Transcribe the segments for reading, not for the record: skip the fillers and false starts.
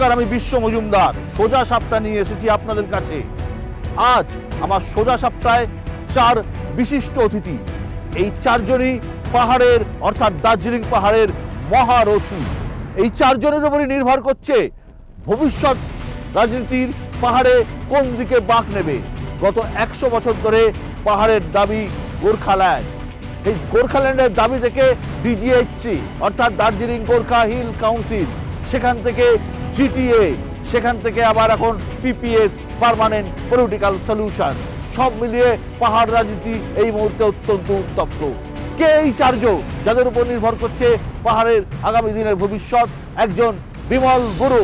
নমস্কার, আমি বিশ্ব মজুমদার সোজা সাপটা নিয়ে এসেছি আপনাদের কাছে। আজ আমার সোজা সাপটায় চার বিশিষ্ট অতিথি। এই চারজনই পাহাড়ের অর্থাৎ দার্জিলিং পাহাড়ের মহারথী। এই চারজনের উপরই নির্ভর করছে ভবিষ্যৎ রাজনীতির পাহাড়ে কোন দিকে বাঁক নেবে। গত 100 বছর ধরে পাহাড়ের দাবি গোর্খাল্যান্ড। এই গোর্খাল্যান্ডের দাবি থেকে ডিজিএইচসি অর্থাৎ দার্জিলিং গোর্খা হিল কাউন্সিল, সেখান থেকে জিটিএ, সেখান থেকে আবার এখন পিপিএস পার্মানেন্ট পলিটিক্যাল সলিউশন, সব মিলিয়ে পাহাড় রাজনীতি এই মুহূর্তে অত্যন্ত উত্তপ্ত। কে এই চারজন যাদের উপর নির্ভর করছে পাহাড়ের আগামী দিনের ভবিষ্যৎ? একজন বিমল গুরু,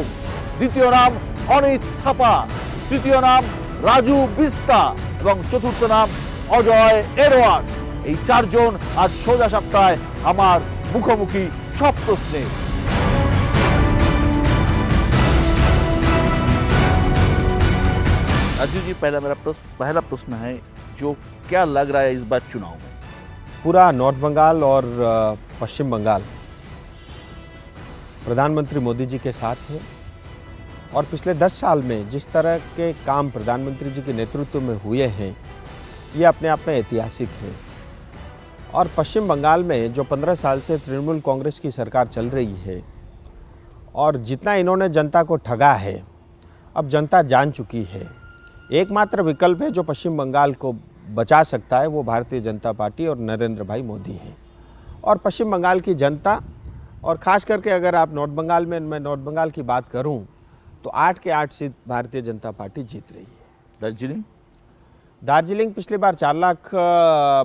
দ্বিতীয় নাম অনিত থাপা, তৃতীয় নাম রাজু বিস্তা এবং চতুর্থ নাম অজয় এরওয়ান। এই চারজন আজ সোজা সাপটায় আমার মুখোমুখি সব প্রশ্নে। राजू जी, पहला प्रश्न है, जो क्या लग रहा है इस बार चुनाव में? पूरा नॉर्थ बंगाल और पश्चिम बंगाल प्रधानमंत्री मोदी जी के साथ है और पिछले 10 साल में जिस तरह के काम प्रधानमंत्री जी के नेतृत्व में हुए हैं, ये अपने आप में ऐतिहासिक है। और पश्चिम बंगाल में जो 15 साल से तृणमूल कांग्रेस की सरकार चल रही है और जितना इन्होंने जनता को ठगा है, अब जनता जान चुकी है। एकमात्र विकल्प है जो पश्चिम बंगाल को बचा सकता है, वो भारतीय जनता पार्टी और नरेंद्र भाई मोदी हैं। और पश्चिम बंगाल की जनता, और ख़ास करके अगर आप नॉर्थ बंगाल में, मैं नॉर्थ बंगाल की बात करूं, तो 8 के 8 सीट भारतीय जनता पार्टी जीत रही है। दार्जिलिंग पिछली बार 4 लाख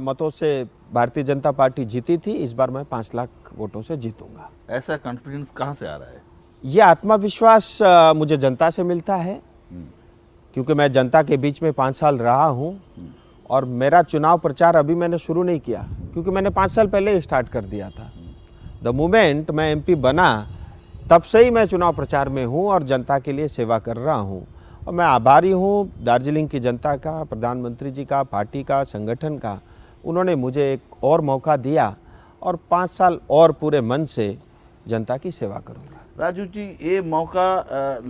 मतों से भारतीय जनता पार्टी जीती थी, इस बार मैं 5 लाख वोटों से जीतूंगा। ऐसा कॉन्फिडेंस कहाँ से आ रहा है? ये आत्मविश्वास मुझे जनता से मिलता है, क्योंकि मैं जनता के बीच में 5 साल रहा हूँ। और मेरा चुनाव प्रचार अभी मैंने शुरू नहीं किया, क्योंकि मैंने 5 साल पहले ही स्टार्ट कर दिया था। द मोमेंट मैं एमपी बना, तब से ही मैं चुनाव प्रचार में हूँ और जनता के लिए सेवा कर रहा हूँ। और मैं आभारी हूँ दार्जिलिंग की जनता का, प्रधानमंत्री जी का, पार्टी का, संगठन का। उन्होंने मुझे एक और मौका दिया और 5 साल और पूरे मन से जनता की सेवा करूँगा। राजू जी, ये मौका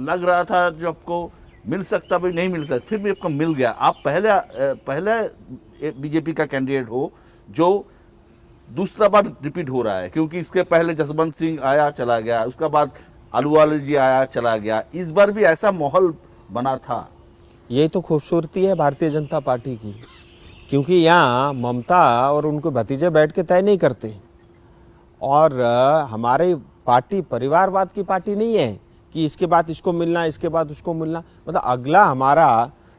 लग रहा था जो आपको मिल सकता, भी नहीं मिल सकता, फिर भी आपको मिल गया। आप पहले बीजेपी का कैंडिडेट हो जो दूसरा बार रिपीट हो रहा है, क्योंकि इसके पहले जसवंत सिंह आया चला गया, उसके बाद आलूवाला जी आया चला गया। इस बार भी ऐसा माहौल बना था। यही तो खूबसूरती है भारतीय जनता पार्टी की, क्योंकि यहाँ ममता और उनको भतीजे बैठ के तय नहीं करते। और हमारी पार्टी परिवारवाद की पार्टी नहीं है कि इसके बाद इसको मिलना, इसके बाद उसको मिलना। मतलब अगला हमारा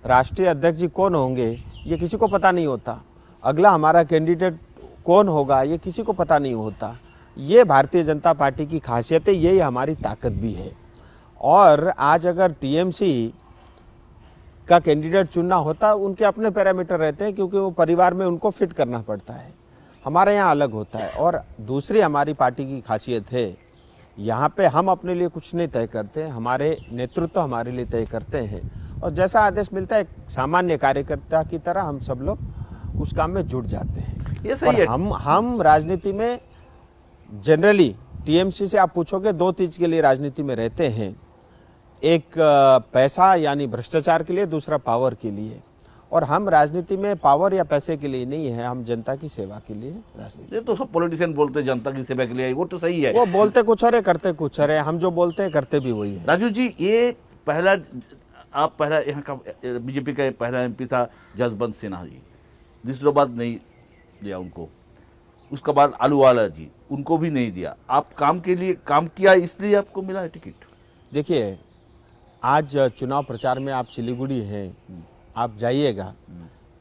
राष्ट्रीय अध्यक्ष जी कौन होंगे ये किसी को पता नहीं होता, अगला हमारा कैंडिडेट कौन होगा ये किसी को पता नहीं होता। ये भारतीय जनता पार्टी की खासियत है, यही हमारी ताकत भी है। और आज अगर टीएमसी का कैंडिडेट चुनना होता, उनके अपने पैरामीटर रहते हैं, क्योंकि वो परिवार में उनको फिट करना पड़ता है। हमारे यहाँ अलग होता है। और दूसरी हमारी पार्टी की खासियत है, यहाँ पे हम अपने लिए कुछ नहीं तय करते, हमारे नेतृत्व हमारे लिए तय करते हैं। और जैसा आदेश मिलता है, एक सामान्य कार्यकर्ता की तरह हम सब लोग उस काम में जुट जाते हैं। ये सही है। हम राजनीति में जनरली टीएमसी से आप पूछोगे, 2 चीज के लिए राजनीति में रहते हैं। एक पैसा यानी भ्रष्टाचार के लिए, दूसरा पावर के लिए। और हम राजनीति में पावर या पैसे के लिए नहीं है, हम जनता की सेवा के लिए राजनीति। ये तो सब पॉलिटिशियन बोलते हैं जनता की सेवा के लिए, वो तो सही है। वो बोलते कुछ और है, करते कुछ और है। हम जो बोलते हैं करते भी वही है। राजू जी, ये आप पहला यहाँ का बीजेपी का पहला एमपी था जसवंत सिन्हा जी, दूसरा बात नहीं दिया उनको। उसके बाद आलूवाला जी, उनको भी नहीं दिया। आप काम के लिए काम किया, इसलिए आपको मिला है टिकट। देखिए, आज चुनाव प्रचार में आप सिलीगुड़ी हैं, आप जाइएगा,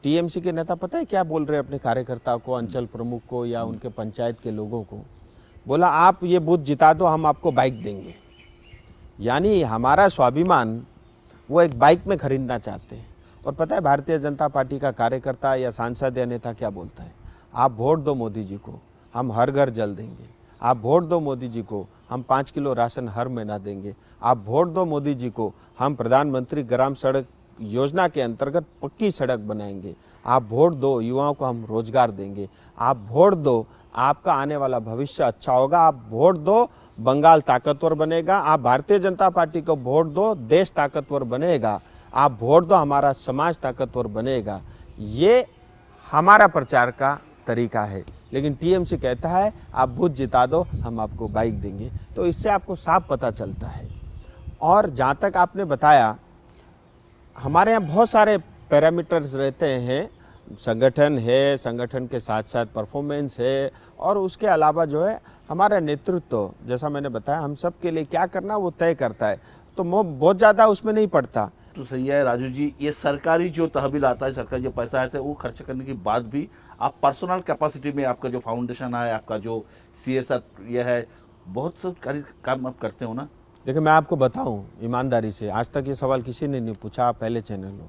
टीएमसी के नेता पता है क्या बोल रहे हैं अपने कार्यकर्ता को, अंचल प्रमुख को या उनके पंचायत के लोगों को? बोला, आप ये बूथ जिता दो, हम आपको बाइक देंगे। यानी हमारा स्वाभिमान वो एक बाइक में खरीदना चाहते हैं। और पता है भारतीय जनता पार्टी का कार्यकर्ता या सांसद या नेता क्या बोलता है? आप वोट दो मोदी जी को, हम हर घर जल देंगे। आप वोट दो मोदी जी को, हम 5 किलो राशन हर महीना देंगे। आप वोट दो मोदी जी को, हम प्रधानमंत्री ग्राम सड़क योजना के अंतर्गत पक्की सड़क बनाएंगे। आप वोट दो, युवाओं को हम रोजगार देंगे। आप वोट दो, आपका आने वाला भविष्य अच्छा होगा। आप वोट दो, बंगाल ताकतवर बनेगा। आप भारतीय जनता पार्टी को वोट दो, देश ताकतवर बनेगा। आप वोट दो, हमारा समाज ताकतवर बनेगा। ये हमारा प्रचार का तरीका है। लेकिन टीएमसी कहता है आप बूथ जिता दो, हम आपको बाइक देंगे। तो इससे आपको साफ पता चलता है। और जहाँ तक आपने बताया, हमारे यहाँ बहुत सारे पैरामीटर्स रहते हैं। संगठन है, संगठन के साथ साथ परफॉर्मेंस है, और उसके अलावा जो है हमारा नेतृत्व, जैसा मैंने बताया, हम सब के लिए क्या करना वो तय करता है। तो वो बहुत ज़्यादा उसमें नहीं पड़ता। तो सही है राजू जी, ये सरकारी जो तहवील आता है, सरकारी जो पैसा है वो खर्च करने के बाद भी आप पर्सनल कैपेसिटी में आपका जो फाउंडेशन है, आपका जो CSR ये है, बहुत सब काम आप करते हो ना। देखिए, मैं आपको बताऊं ईमानदारी से, आज तक ये सवाल किसी ने नहीं पूछा, आप पहले चैनल हो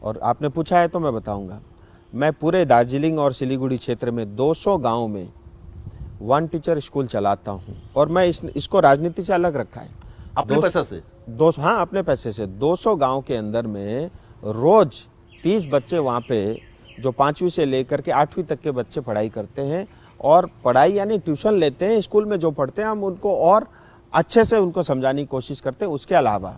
और आपने पूछा है तो मैं बताऊंगा। मैं पूरे दार्जिलिंग और सिलीगुड़ी क्षेत्र में 200 गांव में वन टीचर स्कूल चलाता हूं, और मैं इसको राजनीति से अलग रखा है। अपने पैसा से? हाँ, अपने पैसे से। 200 गांव के अंदर में रोज 30 बच्चे वहाँ पे, जो 5वीं से लेकर के 8वीं तक के बच्चे पढ़ाई करते हैं, और पढ़ाई यानी ट्यूशन लेते हैं। स्कूल में जो पढ़ते हैं हम उनको और अच्छे से उनको समझाने की कोशिश करते हैं। उसके अलावा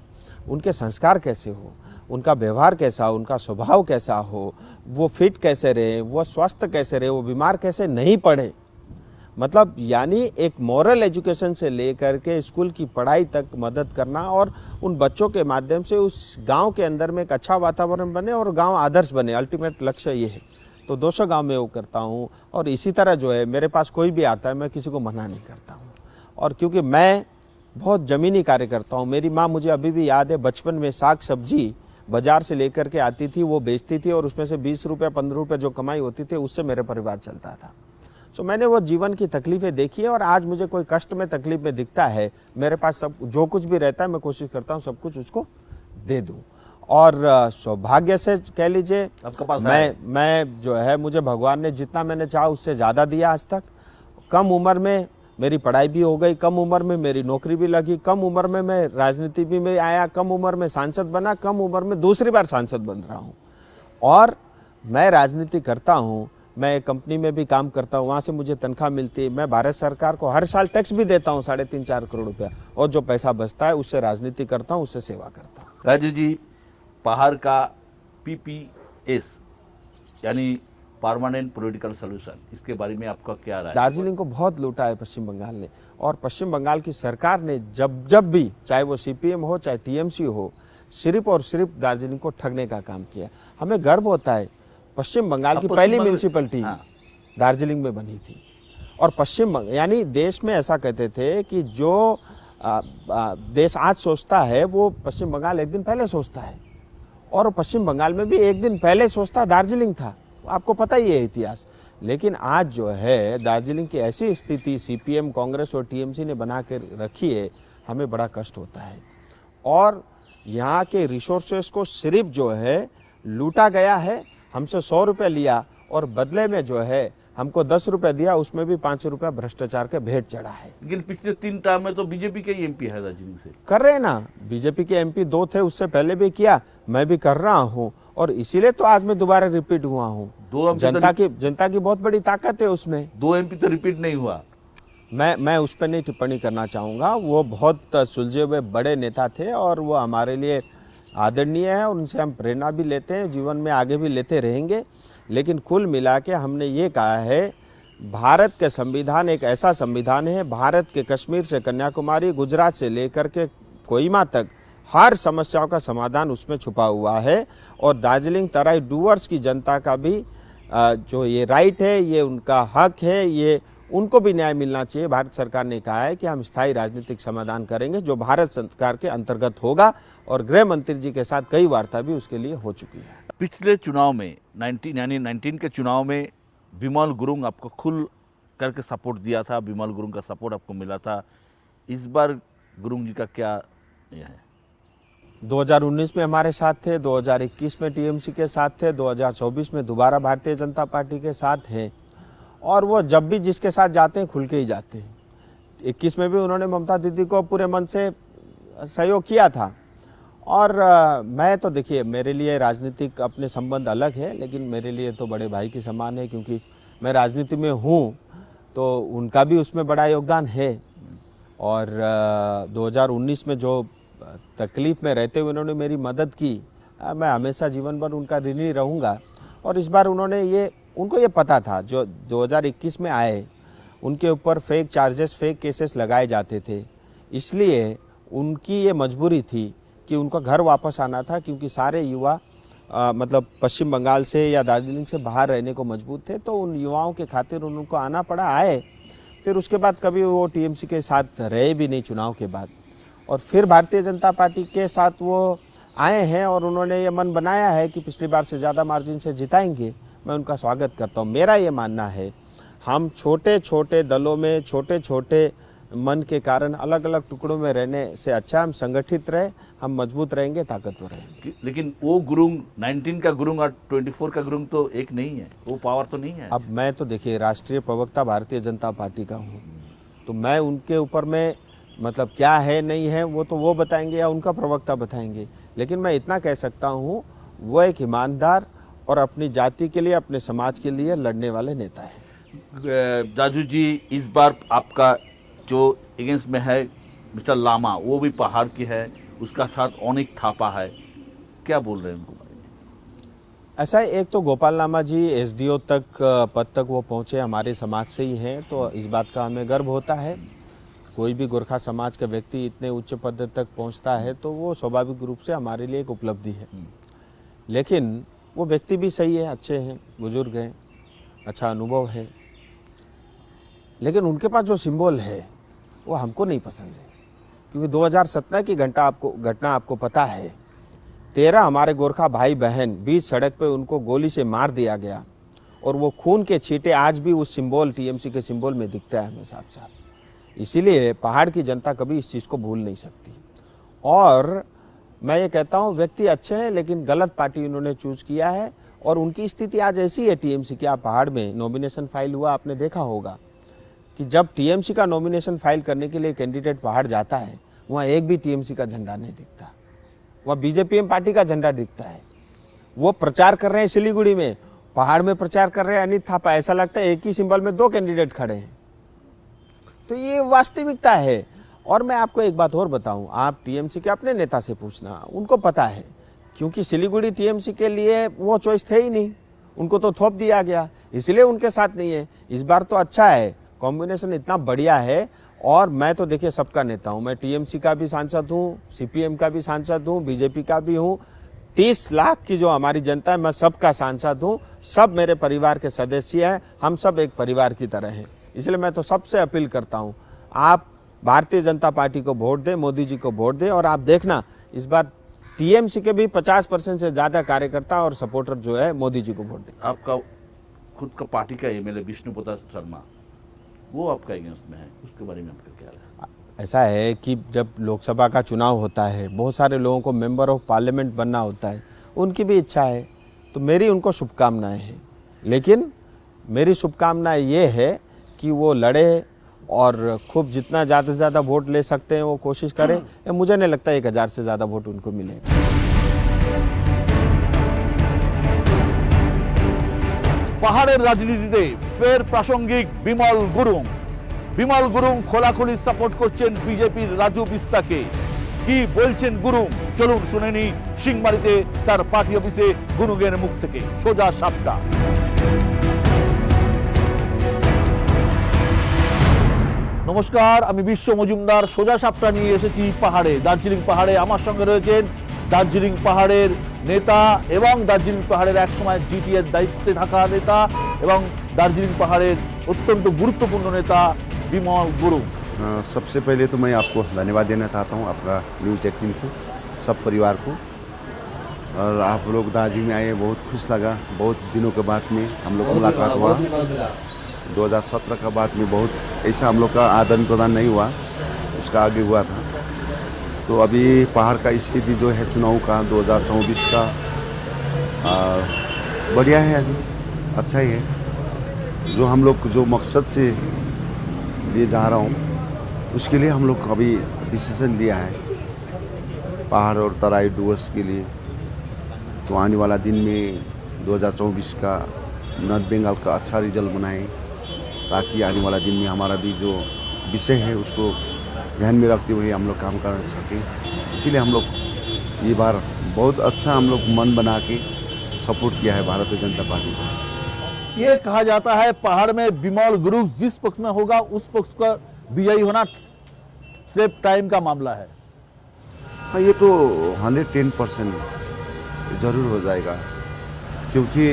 उनके संस्कार कैसे हो, उनका व्यवहार कैसा हो, उनका स्वभाव कैसा हो, वो फिट कैसे रहे, वो स्वस्थ कैसे रहे, वो बीमार कैसे नहीं पड़े, मतलब यानी एक मॉरल एजुकेशन से लेकर के स्कूल की पढ़ाई तक मदद करना, और उन बच्चों के माध्यम से उस गांव के अंदर में एक अच्छा वातावरण बने और गांव आदर्श बने। अल्टीमेट लक्ष्य ये है। तो 200 गांव में वो करता हूँ। और इसी तरह जो है, मेरे पास कोई भी आता है, मैं किसी को मना नहीं करता हूँ। और क्योंकि मैं बहुत ज़मीनी कार्य करता हूँ। मेरी माँ, मुझे अभी भी याद है, बचपन में साग सब्जी बाजार से लेकर के आती थी, वो बेचती थी, और उसमें से 20 रुपये 15 रुपये जो कमाई होती थी, उससे मेरे परिवार चलता था। सो मैंने वो जीवन की तकलीफ़ें देखी है, और आज मुझे कोई कष्ट में तकलीफ में दिखता है, मेरे पास सब जो कुछ भी रहता है, मैं कोशिश करता हूँ सब कुछ उसको दे दूँ। और सौभाग्य से कह लीजिए, आपके पास मैं जो है, मुझे भगवान ने जितना मैंने चाहा उससे ज़्यादा दिया आज तक। कम उम्र में मेरी पढ़ाई भी हो गई, कम उम्र में मेरी नौकरी भी लगी, कम उम्र में मैं राजनीति भी में आया, कम उम्र में सांसद बना, कम उम्र में दूसरी बार सांसद बन रहा हूँ। और मैं राजनीति करता हूँ, मैं एक कंपनी में भी काम करता हूँ, वहाँ से मुझे तनख्वाह मिलती है। मैं भारत सरकार को हर साल टैक्स भी देता हूँ, 3.5-4 करोड़ रुपया, और जो पैसा बचता है उससे राजनीति करता हूँ, उससे सेवा करता हूँ। राजू जी, पहाड़ का PPS यानी परमानेंट पॉलिटिकल सोल्यूशन, इसके बारे में आपका क्या राय है? दार्जिलिंग को बहुत लूटा है पश्चिम बंगाल ने, और पश्चिम बंगाल की सरकार ने जब भी, चाहे वो CPM हो चाहे TMC हो, सिर्फ और सिर्फ दार्जिलिंग को ठगने का काम किया। हमें गर्व होता है, पश्चिम बंगाल की पहली म्यूनसिपैलिटी दार्जिलिंग में बनी थी। और पश्चिम बंगाल यानी देश में ऐसा कहते थे कि जो देश आज सोचता है वो पश्चिम बंगाल एक दिन पहले सोचता है, और पश्चिम बंगाल में भी एक दिन पहले सोचता दार्जिलिंग था। आपको पता ही है इतिहास। लेकिन आज जो है दार्जिलिंग की ऐसी स्थिति CPM, कांग्रेस और TMC ने बना के रखी है, हमें बड़ा कष्ट होता है। और यहाँ के रिसोर्सेस को सिर्फ जो है लूटा गया है। हमसे 100 रुपये लिया और बदले में जो है हमको 10 रुपये दिया, उसमें भी 5 रुपये भ्रष्टाचार के भेंट चढ़ा है। लेकिन पिछले 3 टर्म में तो बीजेपी के MP है दार्जिलिंग से। कर रहे हैं ना, बीजेपी के MP 2 थे, उससे पहले भी किया, मैं भी कर रहा हूँ, और इसीलिए तो आज मैं दोबारा रिपीट हुआ हूँ। जनता की बहुत बड़ी ताकत है उसमें। 2 MP तो रिपीट नहीं हुआ। मैं उस पर नहीं टिप्पणी करना चाहूँगा। वो बहुत सुलझे हुए बड़े नेता थे, और वो हमारे लिए आदरणीय है, और उनसे हम प्रेरणा भी लेते हैं, जीवन में आगे भी लेते रहेंगे। लेकिन कुल मिला के हमने ये कहा है, भारत के संविधान एक ऐसा संविधान है, भारत के कश्मीर से कन्याकुमारी, गुजरात से लेकर के कोहिमा तक हर समस्याओं का समाधान उसमें छुपा हुआ है। और दार्जिलिंग तराई डूवर्स की जनता का भी जो ये राइट है, ये उनका हक है, ये उनको भी न्याय मिलना चाहिए। भारत सरकार ने कहा है कि हम स्थायी राजनीतिक समाधान करेंगे जो भारत सरकार के अंतर्गत होगा, और गृह मंत्री जी के साथ कई वार्ता भी उसके लिए हो चुकी है। पिछले चुनाव में 19 के चुनाव में बिमल गुरुंग आपको खुल करके सपोर्ट दिया था, बिमल गुरुंग का सपोर्ट आपको मिला था। इस बार गुरुंग जी का क्या यह है? 2019 में हमारे साथ थे, 2021 में TMC के साथ थे, 2024 में दोबारा भारतीय जनता पार्टी के साथ हैं, और वो जब भी जिसके साथ जाते हैं खुल के ही जाते हैं। 21 में भी उन्होंने ममता दीदी को पूरे मन से सहयोग किया था। और मैं तो देखिए, मेरे लिए राजनीतिक अपने संबंध अलग है, लेकिन मेरे लिए तो बड़े भाई के समान है, क्योंकि मैं राजनीति में हूँ तो उनका भी उसमें बड़ा योगदान है। और 2019 में जो तकलीफ़ में रहते हुए उन्होंने मेरी मदद की, मैं हमेशा जीवन भर उनका ऋणी रहूँगा। और इस बार उनको ये पता था, जो 2021 में आए उनके ऊपर फेक चार्जेस, फेक केसेस लगाए जाते थे, इसलिए उनकी ये मजबूरी थी कि उनको घर वापस आना था, क्योंकि सारे युवा मतलब पश्चिम बंगाल से या दार्जिलिंग से बाहर रहने को मजबूर थे। तो उन युवाओं के खातिर उनको आना पड़ा, आए। फिर उसके बाद कभी वो टीएमसी के साथ रहे भी नहीं चुनाव के बाद, और फिर भारतीय जनता पार्टी के साथ वो आए हैं और उन्होंने ये मन बनाया है कि पिछली बार से ज़्यादा मार्जिन से जिताएंगे। मैं उनका स्वागत करता हूँ। मेरा ये मानना है, हम छोटे छोटे दलों में छोटे छोटे मन के कारण अलग अलग टुकड़ों में रहने से अच्छा हम संगठित रहे, हम मजबूत रहेंगे, ताकतवर रहेंगे। लेकिन वो गुरुंग 19 का गुरुंग और 24 का गुरुंग तो एक नहीं है, वो पावर तो नहीं है। अब मैं तो देखिए राष्ट्रीय प्रवक्ता भारतीय जनता पार्टी का हूँ, तो मैं उनके ऊपर में मतलब क्या है नहीं है वो तो वो बताएंगे या उनका प्रवक्ता बताएंगे। लेकिन मैं इतना कह सकता हूँ, वो एक ईमानदार और अपनी जाति के लिए, अपने समाज के लिए लड़ने वाले नेता है। जाजू जी, इस बार आपका जो अगेंस्ट में है मिस्टर लामा, वो भी पहाड़ की है, उसका साथ अनेक थापा है, क्या बोल रहे हैं उनको? ऐसा है, एक तो गोपाल लामा जी एसडीओ तक पद तक वो पहुँचे हमारे समाज से ही हैं, तो इस बात का हमें गर्व होता है। कोई भी गोरखा समाज का व्यक्ति इतने उच्च पद तक पहुंचता है तो वो स्वाभाविक रूप से हमारे लिए एक उपलब्धि है। लेकिन वो व्यक्ति भी सही है, अच्छे हैं, बुजुर्ग हैं, अच्छा अनुभव है, लेकिन उनके पास जो सिंबल है वो हमको नहीं पसंद है। क्योंकि 2017 की घटना आपको पता है, 13 हमारे गोरखा भाई बहन बीच सड़क पे उनको गोली से मार दिया गया, और वो खून के छींटे आज भी उस सिंबल, टीएमसी के सिंबल में दिखता है हमें साफ साफ। इसीलिए पहाड़ की जनता कभी इस चीज़ को भूल नहीं सकती। और मैं ये कहता हूँ, व्यक्ति अच्छे हैं लेकिन गलत पार्टी उन्होंने चूज किया है, और उनकी स्थिति आज ऐसी है टीएमसी की। आप पहाड़ में नॉमिनेशन फाइल हुआ, आपने देखा होगा कि जब टीएमसी का नॉमिनेशन फाइल करने के लिए कैंडिडेट पहाड़ जाता है, वहाँ एक भी टीएमसी का झंडा नहीं दिखता, वहाँ बीजेपी पार्टी का झंडा दिखता है। वो प्रचार कर रहे हैं सिलीगुड़ी में, पहाड़ में प्रचार कर रहे हैं अनित थापा, ऐसा लगता है एक ही सिंबल में 2 कैंडिडेट खड़े हैं। तो ये वास्तविकता है। और मैं आपको एक बात और बताऊं, आप टीएमसी के अपने नेता से पूछना, उनको पता है, क्योंकि सिलीगुड़ी टीएमसी के लिए वो चॉइस थे ही नहीं, उनको तो थोप दिया गया, इसलिए उनके साथ नहीं है। इस बार तो अच्छा है, कॉम्बिनेशन इतना बढ़िया है। और मैं तो देखिए सबका नेता हूँ, मैं टीएमसी का भी सांसद हूँ, सीपीएम का भी सांसद हूँ, बीजेपी का भी हूँ। 30 लाख की जो हमारी जनता है, मैं सबका सांसद हूँ, सब मेरे परिवार के सदस्य हैं, हम सब एक परिवार की तरह हैं। इसलिए मैं तो सबसे अपील करता हूं, आप भारतीय जनता पार्टी को वोट दें, मोदी जी को वोट दें, और आप देखना इस बार टीएमसी के भी 50% से ज़्यादा कार्यकर्ता और सपोर्टर जो है मोदी जी को वोट दें। आपका खुद का पार्टी का एमएलए विष्णु प्रताप शर्मा, वो आपका अगेंस्ट में है, उसके बारे में आपका क्या है? ऐसा है कि जब लोकसभा का चुनाव होता है, बहुत सारे लोगों को मेंबर ऑफ पार्लियामेंट बनना होता है, उनकी भी इच्छा है, तो मेरी उनको शुभकामनाएँ हैं। लेकिन मेरी शुभकामना ये है कि वो लड़े और खूब जितना ज़्यादा से ज़्यादा वोट ले सकते हैं वो कोशिश करें। मुझे नहीं लगता 1000 से ज़्यादा वोट उनको मिले। পাহাড়ের রাজনীতিতে ফের প্রাসঙ্গিক বিমল গুরুং খোলাখুলি সাপোর্ট করছেন বিজেপির রাজু বিস্তাকে। কি বলছেন গুরুং, চলুন শুনে নি সিংমারিতে তার পার্টি অফিসে গুরুংয়ের মুখ থেকে সোজা সাপটা। নমস্কার, আমি বিশ্ব মজুমদার। সোজা সাপটা নিয়ে এসেছি পাহাড়ে, দার্জিলিং পাহাড়ে। আমার সঙ্গে রয়েছেন দার্জিলিং পাহাড়ের নেতা এবং দার্জিলিং পাহাড়ের একসময় জিটিএর দায়িত্বে থাকা নেতা এবং দার্জিলিং পাহাড়ের অত্যন্ত গুরুত্বপূর্ণ নেতা বিমল গুরুং। सबसे पहले तो मैं आपको धन्यवाद देना चाहता हूँ, आपका न्यूज़ 18 को, सब परिवार को। और आप लोग दार्जिलिंग में आए, बहुत खुश लगा। बहुत दिनों के बाद में हम लोग मुलाकात हुआ। 2017 का बाद में बहुत ऐसा हम लोग का आदान प्रदान नहीं हुआ, उसका आगे हुआ था। तो अभी पहाड़ का स्थिति जो है चुनाव का 2024 का बढ़िया है, अभी अच्छा ही है। जो हम लोग जो मकसद से लिए जा रहा हूँ उसके लिए हम लोग अभी डिसीजन लिया है, पहाड़ और तराई डुवर्स के लिए। तो आने वाला दिन में 2024 का नॉर्थ बंगाल का अच्छा रिजल्ट बनाएं, ताकि आने वाला दिन में हमारा भी जो विषय है उसको ध्यान में रखते हुए हम लोग काम कर सकें, इसीलिए हम लोग ये बार बहुत अच्छा हम लोग मन बना के सपोर्ट किया है भारतीय जनता पार्टी को। ये कहा जाता है पहाड़ में बिमल गुरु जिस पक्ष में होगा उस पक्ष का विजयी होना सिर्फ टाइम का मामला है। हाँ, ये तो 110% ज़रूर हो जाएगा, क्योंकि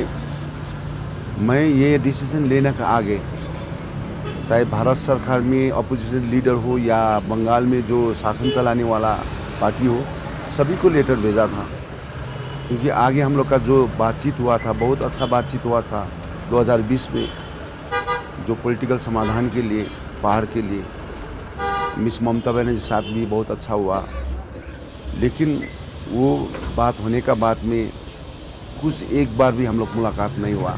मैं ये डिसीजन लेने का आगे, चाहे भारत सरकार में अपोजिशन लीडर हो या बंगाल में जो शासन चलाने वाला पार्टी हो, सभी को लेटर भेजा था। क्योंकि आगे हम लोग का जो बातचीत हुआ था, बहुत अच्छा बातचीत हुआ था 2020 में, जो पॉलिटिकल समाधान के लिए, पहाड़ के लिए मिस ममता बनर्जी के साथ भी बहुत अच्छा हुआ। लेकिन वो बात होने का बाद में कुछ एक बार भी हम लोग मुलाकात नहीं हुआ,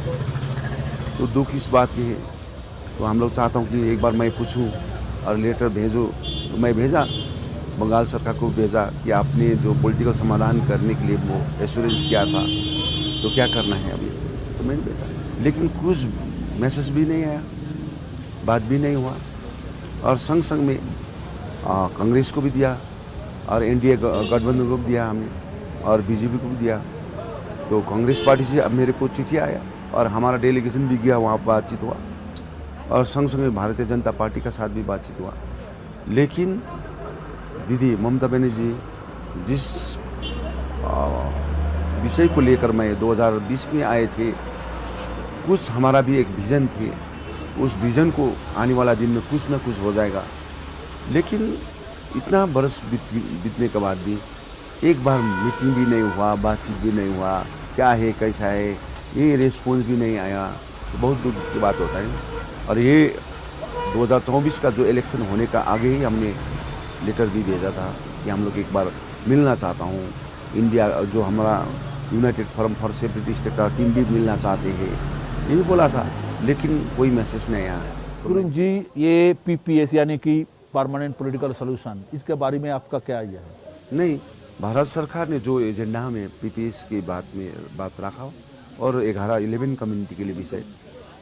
तो दुख इस बात की है। तो हम लोग चाहता हूँ कि एक बार मैं पूछूं और लेटर भेजो, तो मैं भेजा, बंगाल सरकार को भेजा कि आपने जो पॉलिटिकल समाधान करने के लिए वो एश्योरेंस किया था, तो क्या करना है अभी, तो मैंने भेजा। लेकिन कुछ मैसेज भी नहीं आया, बात भी नहीं हुआ। और संग संग में कांग्रेस को भी दिया और एनडीए गठबंधन को भी दिया हमने, और बीजेपी को भी दिया। तो कांग्रेस पार्टी से अब मेरे को चिट्ठी आया और हमारा डेलीगेशन भी गया, वहाँ बातचीत हुआ, और संग संग में भारतीय जनता पार्टी का साथ भी बातचीत हुआ। लेकिन दीदी ममता बनर्जी जिस विषय को लेकर मैं 2020 में आए थे, कुछ हमारा भी एक विज़न थे, उस विज़न को आने वाला दिन में कुछ ना कुछ हो जाएगा। लेकिन इतना बरस बीतने के बाद भी एक बार मीटिंग भी नहीं हुआ, बातचीत भी नहीं हुआ, क्या है कैसा है ये रिस्पॉन्स भी नहीं आया, तो बहुत दुख की बात होता है। और ये 2024 का जो इलेक्शन होने का आगे ही हमने लेटर भी भेजा था कि हम लोग एक बार मिलना चाहता हूँ, इंडिया जो हमारा United forum for separatist state का टीम भी मिलना चाहते हैं, ये भी बोला था। लेकिन कोई मैसेज नहीं आया। गुरु जी, ये पीपीएस यानी कि परमानेंट पॉलिटिकल सॉल्यूशन, इसके बारे में आपका क्या आइडिया है? नहीं, भारत सरकार ने जो एजेंडा में पीपीएस की बात रखा और 11 कम्युनिटी के लिए विषय,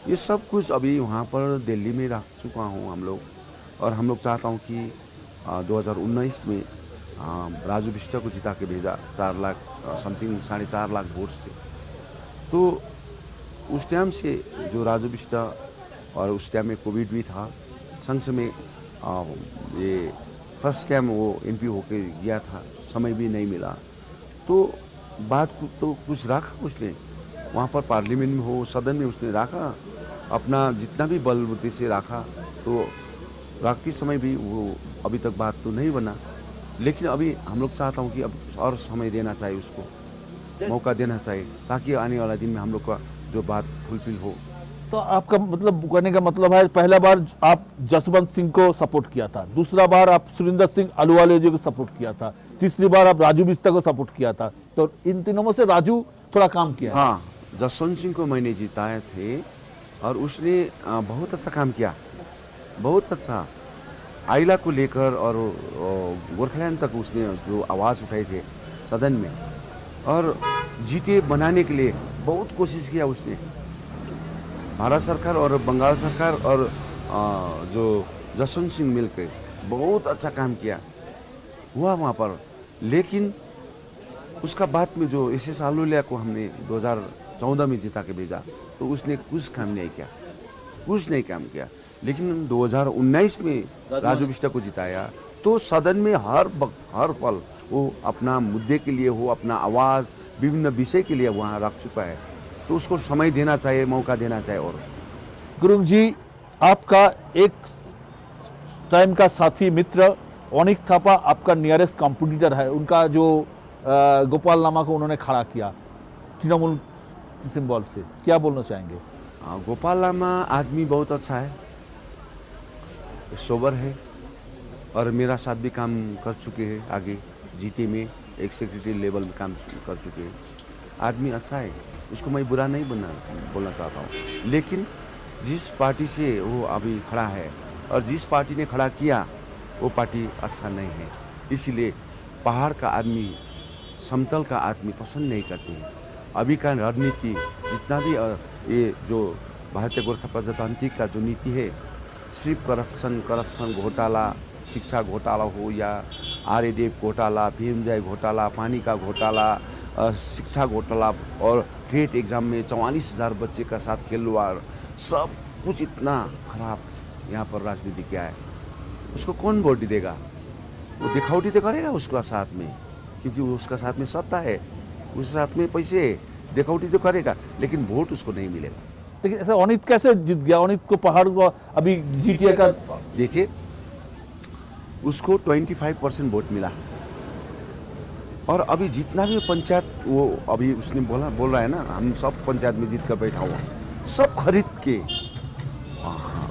ये सब कुछ अभी वहाँ पर दिल्ली में रख चुका हूँ हम लोग। और हम लोग चाहता हूँ कि 2019 में राजू बिष्ट को जिता के भेजा, 4 लाख समथिंग 4.5 लाख वोट से। तो उस टाइम से जो राजू बिष्ट, और उस टाइम में कोविड भी था, संघ में ये फर्स्ट टाइम वो एमपी होके गया था, समय भी नहीं मिला। तो बात तो कुछ रखा उसने वहाँ पर, पार्लियामेंट में हो, सदन में उसने रखा, अपना जितना भी बल बुद्धि से रखा। तो रखते समय भी वो अभी तक बात तो नहीं बना। लेकिन अभी हम लोग चाहता हूँ कि अब और समय देना चाहिए, उसको मौका देना चाहिए, ताकि आने वाला दिन में हम लोग का जो बात फुलफिल हो। तो आपका मतलब कहने का मतलब है, पहला बार आप जसवंत सिंह को सपोर्ट किया था, दूसरा बार आप सुरेंद्र सिंह अहलूवालिया जी को सपोर्ट किया था, तीसरी बार आप राजू बिस्ता को सपोर्ट किया था। तो इन तीनों में से राजू थोड़ा काम किया। हाँ, जसवंत सिंह को मैंने जिताए थे और उसने बहुत अच्छा काम किया, बहुत अच्छा। आइला को लेकर और गोरखालैंड तक उसने जो आवाज़ उठाई थे सदन में, और जीते बनाने के लिए बहुत कोशिश किया उसने। भारत सरकार और बंगाल सरकार और जो जसवंत सिंह मिलकर बहुत अच्छा काम किया हुआ वहाँ पर। लेकिन उसका बाद में जो एस अहलूवालिया को हमने 2014 में जिता के भेजा, तो उसने कुछ काम नहीं किया, कुछ नहीं काम किया। लेकिन 2019 में राजू बिष्ट को जिताया, तो सदन में हर वक्त हर पल वो अपना मुद्दे के लिए हो, अपना आवाज़ विभिन्न विषय के लिए वहाँ रख चुका है। तो उसको समय देना चाहिए, मौका देना चाहिए। और गुरुंग जी, आपका एक टाइम का साथी मित्र अनिक थापा आपका नियरेस्ट कॉम्पिटिटर है, उनका जो गोपाल लामा को उन्होंने खड़ा किया तृणमूल सिंबल से, क्या बोलना चाहेंगे? गोपाल लामा आदमी बहुत अच्छा है, सोबर है, और मेरा साथ भी काम कर चुके हैं। आगे जीटी में एक सेक्रेटरी लेवल में काम कर चुके हैं। आदमी अच्छा है, उसको मैं बुरा नहीं बोलना चाहता हूँ। लेकिन जिस पार्टी से वो अभी खड़ा है और जिस पार्टी ने खड़ा किया, वो पार्टी अच्छा नहीं है। इसीलिए पहाड़ का आदमी, समतल का आदमी पसंद नहीं करते हैं। अभी का रणनीति जितना भी ये जो भारतीय गोरखा प्रजातांत्रिक का जो नीति है, सिर्फ करप्शन, घोटाला, शिक्षा घोटाला हो या आरएडीएफ घोटाला, पीएमजीआई घोटाला, पानी का घोटाला, शिक्षा घोटाला और ट्रेड एग्ज़ाम में 44,000 बच्चे का साथ खिलवाड़, सब कुछ इतना खराब यहाँ पर राजनीति किया है। उसको कौन वोट देगा? वो दिखावटी तो करेगा उसका साथ में, क्योंकि उसका साथ में सत्ता है, उसके साथ में पैसे है, दिखावटी तो करेगा, लेकिन वोट उसको नहीं मिलेगा। लेकिन ऐसे अनित कैसे जीत गया? अनित को पहाड़ को अभी जीटीए का देखिए, उसको 25% वोट मिला और अभी जितना भी पंचायत वो अभी उसने बोल रहा है ना, हम सब पंचायत में जीत कर बैठा हुआ, सब खरीद के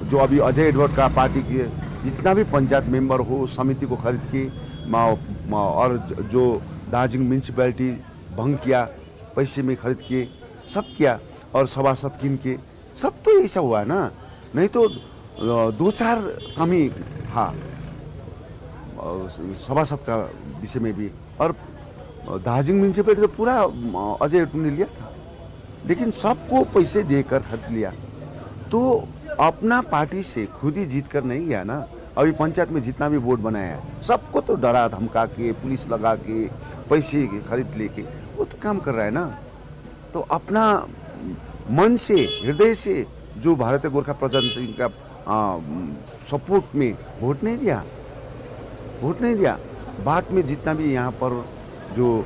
जो अभी अजय एडवर्ड का पार्टी के जितना भी पंचायत मेंबर हो समिति को खरीद के और जो दार्जिलिंग म्यूनसिपैलिटी भंग किया पैसे में खरीद के सब किया और सभासद किन के, सब तो ऐसा हुआ है ना। नहीं तो 2-4 कमी था सभासद का विषय में भी, और दार्जिलिंग म्यूनसिपैलिटी तो पूरा अजय एडवर्ड ने लिया था, लेकिन सबको पैसे देकर खरीद लिया। तो अपना पार्टी से खुद ही जीत कर नहीं गया ना। अभी पंचायत में जितना भी वोट बनाया है सबको तो डरा धमका के, पुलिस लगा के, पैसे खरीद लेके वो तो काम कर रहा है ना। तो अपना मन से, हृदय से जो भारतीय गोरखा प्रजातंत्र का सपोर्ट में वोट नहीं दिया। बाद में जितना भी यहाँ पर जो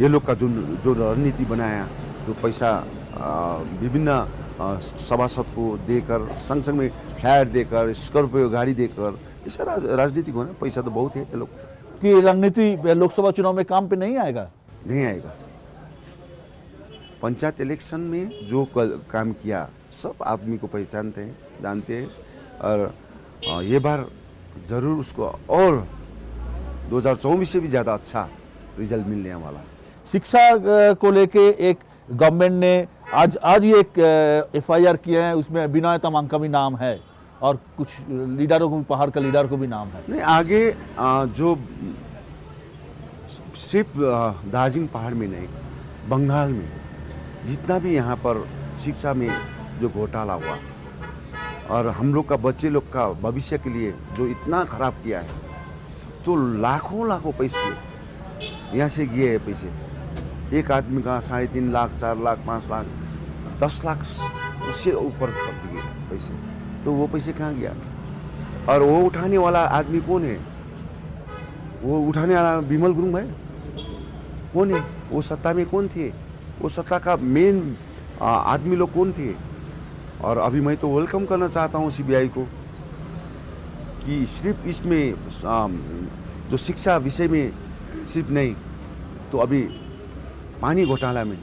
ये लोग का जो रणनीति बनाया, जो पैसा विभिन्न सभासद को देकर, संग संग में फ्लैट देकर, स्कॉर्पियो गाड़ी देकर, ऐसा राजनीति को ना, पैसा तो बहुत है ये लोग। कि रणनीति लोकसभा चुनाव में काम पे नहीं आएगा? नहीं आएगा। पंचायत इलेक्शन में जो काम किया सब आदमी को पहचानते हैं, जानते हैं, और ये बार जरूर उसको और 2024 से भी ज़्यादा अच्छा रिजल्ट मिलने वाला। शिक्षा को लेके एक गवर्नमेंट ने आज ही एक एफआईआर किया है, उसमें विनय तमांग का भी नाम है और कुछ लीडरों को, पहाड़ का लीडर को भी नाम है। नहीं, आगे जो सिर्फ दार्जिलिंग पहाड़ में नहीं, बंगाल में जितना भी यहाँ पर शिक्षा में जो घोटाला हुआ और हम लोग का बच्चे लोग का भविष्य के लिए जो इतना खराब किया है, तो लाखों पैसे यहाँ से गए हैं। पैसे एक आदमी का 3.5 लाख, 4 लाख, 5 लाख, 10 लाख, उससे ऊपर गए पैसे। तो वो पैसे कहाँ गया? और वो उठाने वाला आदमी कौन है? वो उठाने वाला विमल गुरुंग है? कौन है वो? सत्ता में कौन थे? वो सत्ता का मेन आदमी लोग कौन थे? और अभी मैं तो वेलकम करना चाहता हूँ सीबीआई को कि सिर्फ इसमें जो शिक्षा विषय में सिर्फ नहीं, तो अभी पानी घोटाला में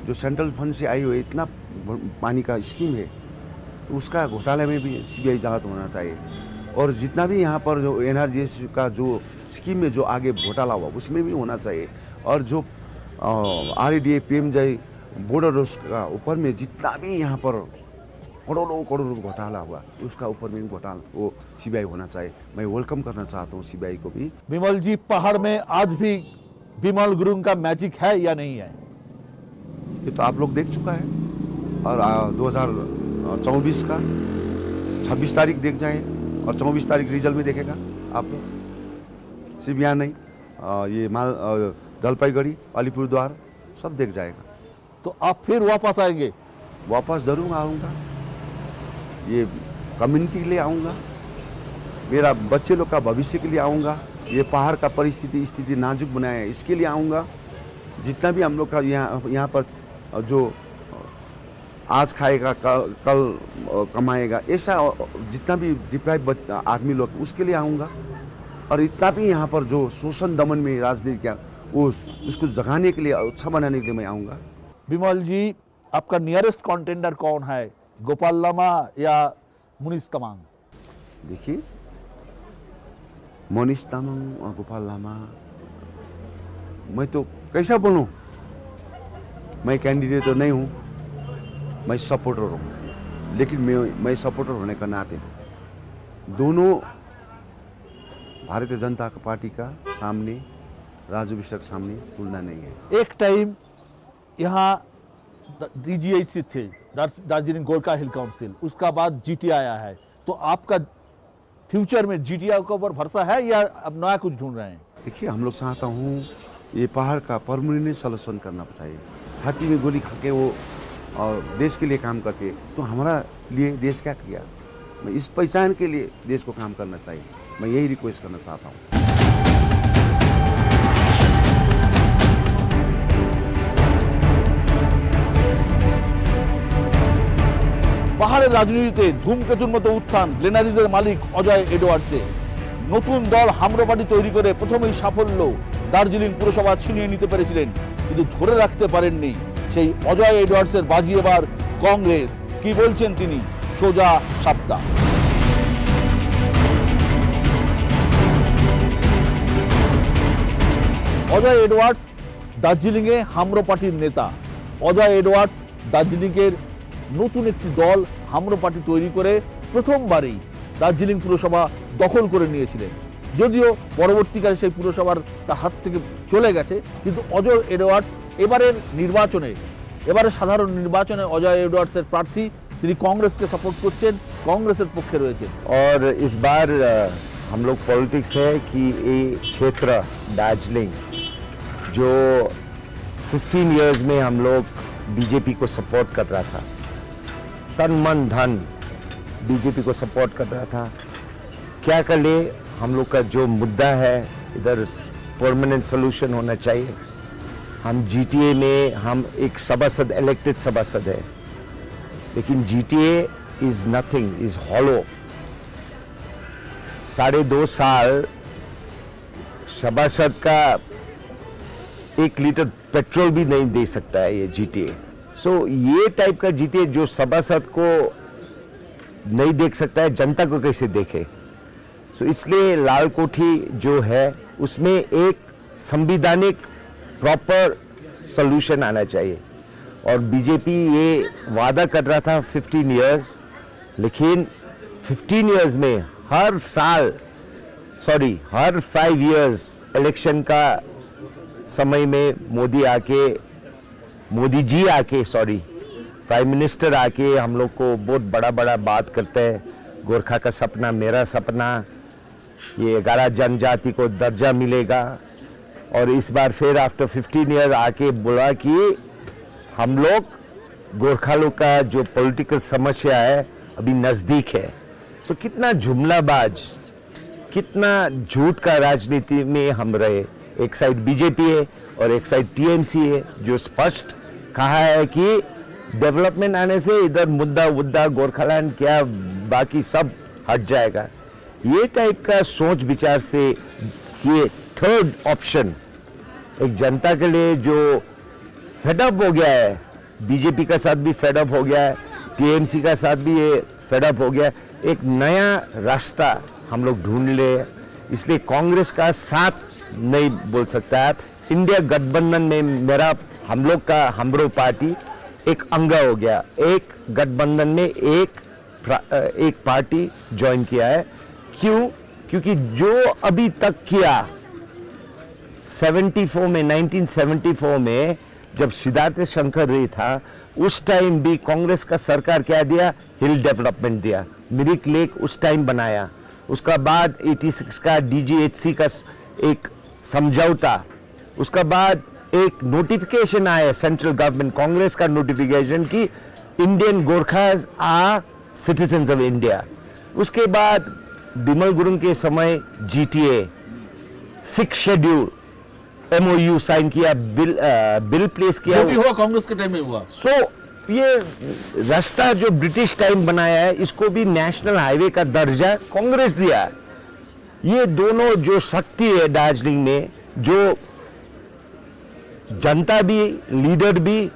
जो सेंट्रल फंड से आई हुई इतना पानी का स्कीम है, तो उसका घोटाले में भी सीबीआई जांच होना चाहिए। और जितना भी यहाँ पर जो एनआरजीएस का जो स्कीम में जो आगे घोटाला हुआ उसमें भी होना चाहिए। और जो आरएडीएफ, पीएमजीआई बॉर्डर का ऊपर में जितना भी यहाँ पर करोड़ों घोटाला हुआ, उसका ऊपर में घोटाला वो सीबीआई होना चाहिए। मैं वेलकम करना चाहता हूँ सीबीआई को भी। विमल जी, पहाड़ में आज भी विमल गुरुंग का मैजिक है या नहीं है? ये तो आप लोग देख चुका है। और 2024 का 26 तारीख देख जाए और 24 तारीख रिजल्ट में देखेगा आप लोग। सिर्फ यहाँ नहीं, ये जलपाईगुड़ी, अलीपुरद्वार सब देख जाएगा। तो आप फिर वापस आएंगे? वापस जरूर आऊँगा, ये कम्युनिटी के लिए आऊँगा, मेरा बच्चे लोग का भविष्य के लिए आऊँगा, ये पहाड़ का स्थिति नाजुक बनाया है इसके लिए आऊँगा। जितना भी हम लोग का यहाँ पर जो आज खाएगा कल कमाएगा, ऐसा जितना भी डिप्राइव आदमी लोग उसके लिए आऊँगा। और इतना भी यहाँ पर जो शोषण दमन में राजनीति किया वो उसको जगाने के लिए, अच्छा बनाने के लिए मैं आऊँगा। विमल जी, आपका नियरेस्ट कॉन्टेंडर कौन है, गोपाल लामा या मुनीष तमांग? देखिए, मोनिश तामाङ और गोपाल लामा, मैं तो कैसा बोलूँ, मैं कैंडिडेट तो नहीं हूँ, मैं सपोर्टर हूँ। लेकिन मैं सपोर्टर होने का नाते दोनों भारतीय जनता पार्टी का सामने, राजू बिष्ट के सामने तुलना नहीं है। एक टाइम यहाँ डीजीआईसी थे, दार्जिलिंग गोरखा हिल काउंसिल, उसका बाद जीटी आया है, तो आपका फ्यूचर में जीटीए के ऊपर भरोसा है या अब नया कुछ ढूंढ रहे हैं? देखिए, हम लोग चाहता हूँ ये पहाड़ का परमानेंट सॉल्यूशन करना चाहिए। छाती में गोली खा के वो और देश के लिए काम करते, तो हमारा लिए देश क्या किया? मैं इस पहचान के लिए देश को काम करना चाहिए। मैं यही रिक्वेस्ट करना चाहता हूँ। পাহাড়ের রাজনীতিতে ধূমকেতুর মতো উত্থান গ্লেনারিজের মালিক অজয় এডওয়ার্ডসের। নতুন দল হামরো পার্টি তৈরি করে প্রথমেই সাফল্য দার্জিলিং পুরসভা ছিনিয়ে নিতে পেরেছিলেন, কিন্তু ধরে রাখতে পারেননি সেই অজয় এডওয়ার্ডসের বাজি এবার কংগ্রেস। কি বলছেন তিনি? সোজা সাপটা। অজয় এডওয়ার্ডস দার্জিলিংয়ে হামরো পার্টির নেতা। অজয় এডওয়ার্ডস দার্জিলিংয়ের নতুন একটি দল হামরো পার্টি তৈরি করে প্রথমবারেই দার্জিলিং পুরসভা দখল করে নিয়েছিলেন। যদিও পরবর্তীকালে সেই পুরসভার তার হাত থেকে চলে গেছে, কিন্তু অজয় এডওয়ার্ডস এবারের সাধারণ নির্বাচনে অজয় এডওয়ার্ডসের প্রার্থী, তিনি কংগ্রেসকে সাপোর্ট করছেন, কংগ্রেসের পক্ষে রয়েছেন। और इस बार हम लोग पॉलिटिक्स है कि ये क्षेत्र दार्जिलिंग जो 15 इयर्स में हम लोग बीजेपी को सपोर्ट कर रहा था, तन मन धन बीजेपी को सपोर्ट कर रहा था। क्या कर ले, हम लोग का जो मुद्दा है इधर परमानेंट सोल्यूशन होना चाहिए। हम जीटीए में हम एक सभासद, इलेक्टेड सभासद है, लेकिन GTA is nothing, is hollow. 2.5 साल सभासद का 1 लीटर पेट्रोल भी नहीं दे सकता है ये जीटीए। सो ये टाइप का जीटीए जो सभासद को नहीं देख सकता है, जनता को कैसे देखे? सो इसलिए लाल कोठी जो है उसमें एक संवैधानिक प्रॉपर सॉल्यूशन आना चाहिए। और बीजेपी ये वादा कर रहा था 15 इयर्स, लेकिन 15 इयर्स में हर 5 इयर्स इलेक्शन का समय में मोदी जी आके प्राइम मिनिस्टर आके हम लोग को बहुत बड़ा बात करते हैं। गोरखा का सपना मेरा सपना, ये 11 जनजाति को दर्जा मिलेगा। और इस बार फिर आफ्टर 15 ईयर आके बोला कि हम लोग गोरखा लोग का जो पॉलिटिकल समस्या है अभी नज़दीक है। सो कितना जुमलाबाज, कितना झूठ का राजनीति में हम रहे। एक साइड बीजेपी है और एक साइड टीएमसी है जो स्पष्ट कहा है कि डेवलपमेंट आने से इधर मुद्दा गोरखालैंड क्या बाकी सब हट जाएगा। ये टाइप का सोच विचार से ये थर्ड ऑप्शन एक जनता के लिए जो फेडअप हो गया है, बीजेपी का साथ भी फेडअप हो गया है, टीएमसी का साथ भी ये फेडअप हो गया है, एक नया रास्ता हम लोग ढूंढ ले। इसलिए कांग्रेस का साथ नहीं बोल सकता है। इंडिया गठबंधन में हमरो पार्टी एक अंग हो गया। एक गठबंधन में एक पार्टी ज्वाइन किया है। क्यों? क्योंकि जो अभी तक किया 1974 में जब सिद्धार्थ शंकर रे था, उस टाइम भी कांग्रेस का सरकार क्या दिया? हिल डेवलपमेंट दिया, मिरिक लेक उस टाइम बनाया। उसका बाद 86 का DGHC का एक समझौता, उसका बाद एक नोटिफिकेशन आया सेंट्रल गवर्नमेंट, कांग्रेस का नोटिफिकेशन कि Indian Gorkhas are citizens of India. उसके बाद बिमल गुरुंग के समय जीटीए 6 शेड्यूल MOU साइन किया, बिल प्लेस किया, जो भी हुआ कांग्रेस के टाइम में हुआ। सो ये रास्ता जो ब्रिटिश टाइम बनाया है, इसको भी नेशनल हाईवे का दर्जा कांग्रेस दिया है। ये दोनों जो शक्ति है दार्जिलिंग में, जो जनता भी लीडर भी,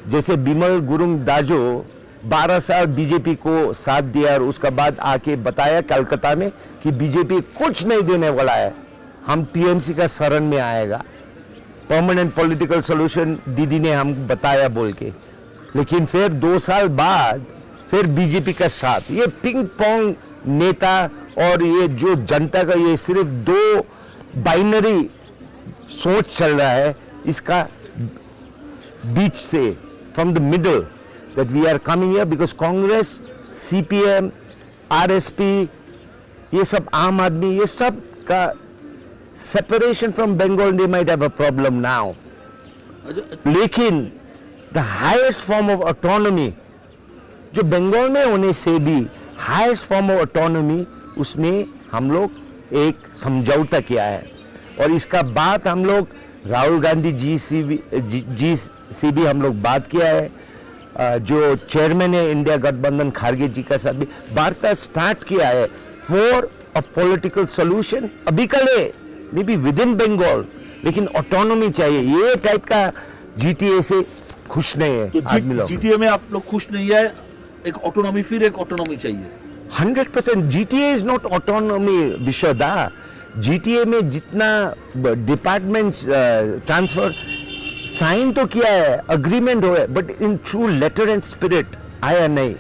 जैसे बिमल गुरुंग दाजो 12 साल बीजेपी को साथ दिया और उसका बाद आके बताया कलकत्ता में कि बीजेपी कुछ नहीं देने वाला है, हम टीएमसी का शरण में आएगा, परमानेंट पॉलिटिकल सॉल्यूशन दीदी ने हम बताया बोल के। लेकिन फिर 2 साल बाद फिर बीजेपी का साथ, ये पिंग पोंग नेता और ये जो जनता का ये सिर्फ 2 बाइनरी सोच चल रहा है, इसका बीच से from the middle that we are coming here, because Congress, CPM, RSP ये सब आम आदमी, ये सब का separation from Bengal, they might have a problem now, लेकिन the highest form of autonomy जो बंगाल में होने से भी हाईएस्ट फॉर्म ऑफ ऑटोनॉमी, उसमें हम लोग एक समझौता किया है। और इसका बात हम लोग राहुल गांधी जी से भी हम लोग बात किया है, जो चेयरमैन है इंडिया गठबंधन खारगे जी का साथ भी वार्ता स्टार्ट किया है फॉर अ पॉलिटिकल सोल्यूशन। अभी कल है maybe within Bengal, लेकिन ऑटोनॉमी चाहिए। ये टाइप का जीटीए से खुश नहीं है तो आदमी लोग। जीटीए में आप लोग खुश नहीं है, एक ऑटोनॉमी, फिर एक ऑटोनॉमी चाहिए। 100% जीटीए इज नॉट ऑटोनॉमी विश्वदा। जीटीए में जितना डिपार्टमेंट्स ट्रांसफर साइन तो किया है, अग्रीमेंट हुआ है, but in true letter and spirit आया नहीं।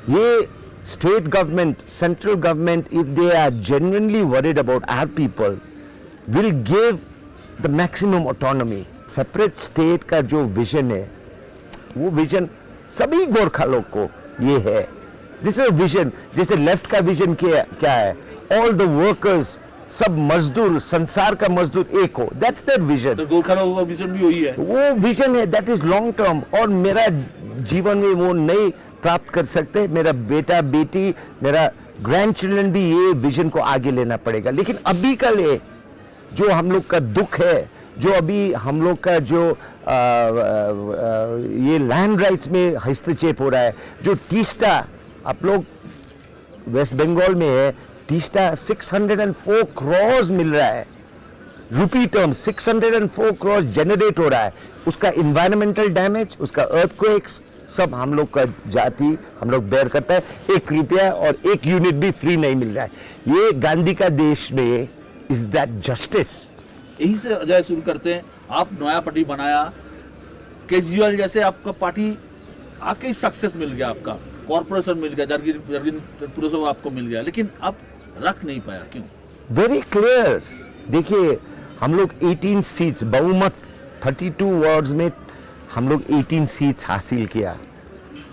ये state government, central government, if they are genuinely worried about our people, will give the maximum autonomy. Separate state का जो विजन है, वो विजन सभी गोरखा लोग को ये है। This is vision. जैसे लेफ्ट का विजन क्या है, ऑल द वर्कर्स, सब मजदूर, संसार का मजदूर एक हो, दैट्स देयर विजन। तो गोरखा लोगों का विजन भी वही है। वो विजन है, दैट इज लॉन्ग टर्म। और मेरा जीवन में वो नहीं प्राप्त कर सकते, मेरा बेटा बेटी, मेरा ग्रैंड चिल्ड्रन भी ये विजन को आगे लेना पड़ेगा। लेकिन अभी का ले जो हम लोग का दुख है, जो अभी हम लोग का जो ये लैंड राइट्स में हस्तक्षेप हो रहा है, जो तीस्ता, आप लोग वेस्ट बंगाल में है, तीस्ता 604 करोड़ मिल रहा है रुपी टर्म, 604 करोड़ जनरेट हो रहा है। उसका इन्वायरमेंटल डैमेज, उसका अर्थक्वेक्स, सब हम लोग का जाति, हम लोग बेयर करता है। 1 रुपया और 1 यूनिट भी फ्री नहीं मिल रहा है। ये गांधी का देश में, इज दैट जस्टिस? यही से अजय शुरू करते हैं। आप नया पार्टी बनाया, केजरीवाल जैसे आपका पार्टी आके सक्सेस मिल गया, आपका कॉर्पोरेशन मिल गया, जरगिन आपको मिल गया, लेकिन आप रख नहीं पाया, क्यों? Very clear. देखिए, हम लोग 18 सीट्स बहुमत, 32 वार्ड्स में हम लोग 18 सीट्स हासिल किया।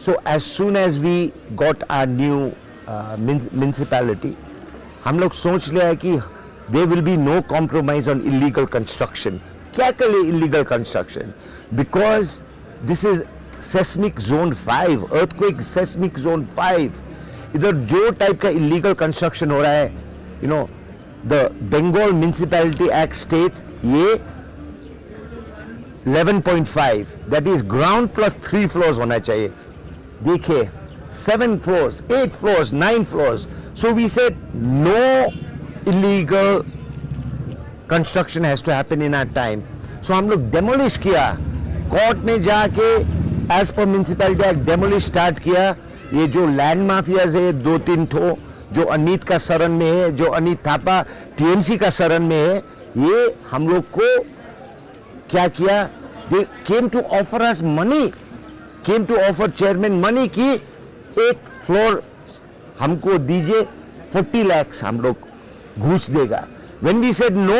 So as soon as we got our new municipality, हम लोग सोच लिया है कि there will be no compromise on illegal construction. क्या करे illegal construction? Because this is seismic zone 5, earthquake seismic zone 5. इधर जो टाइप का illegal construction हो रहा है, you know, the Bengal Municipality Act states ये 11.5, that is ground plus 3 floors होना चाहिए। देखिए 7 floors, 8 floors, 9 floors. So we said no illegal construction has to happen in our time. So हम लोग demolish किया, कोर्ट में जाके as per municipality act demolish start किया। ये जो लैंड माफियाज है 2-3 ठो, जो अनीत का शरण में है, जो अनीत थापा टीएमसी का शरण में है, ये हम लोग को क्या किया, they came to offer us money, came to offer chairman money कि 1 फ्लोर हमको दीजिए, 40 lakhs हम लोग घूस देगा। When we said no,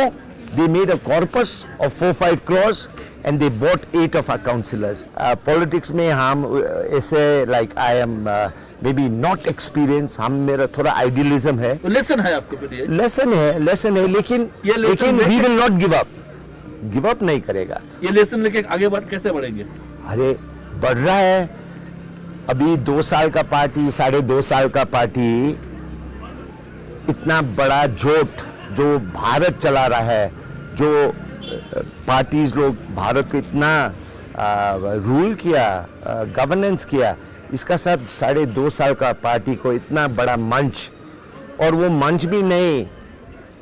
they made a corpus of 4-5 crores and they bought 8 of our councillors. Politics में हम ऐसे like I am maybe not experienced, हम मेरा थोड़ा idealism है। तो लेसन है आपके लिए? लेसन है, लेकिन we will not give up नहीं करेगा। ये लेसन लेके आगे कैसे बढ़ेंगे? अरे बढ़ रहा है, अभी 2 साल का पार्टी, 2.5 साल का पार्टी, इतना बड़ा जोट जो भारत चला रहा है, जो पार्टीज लोग भारत को इतना रूल किया, गवर्नेंस किया, इसका सब 2.5 साल का पार्टी को इतना बड़ा मंच, और वो मंच भी नहीं,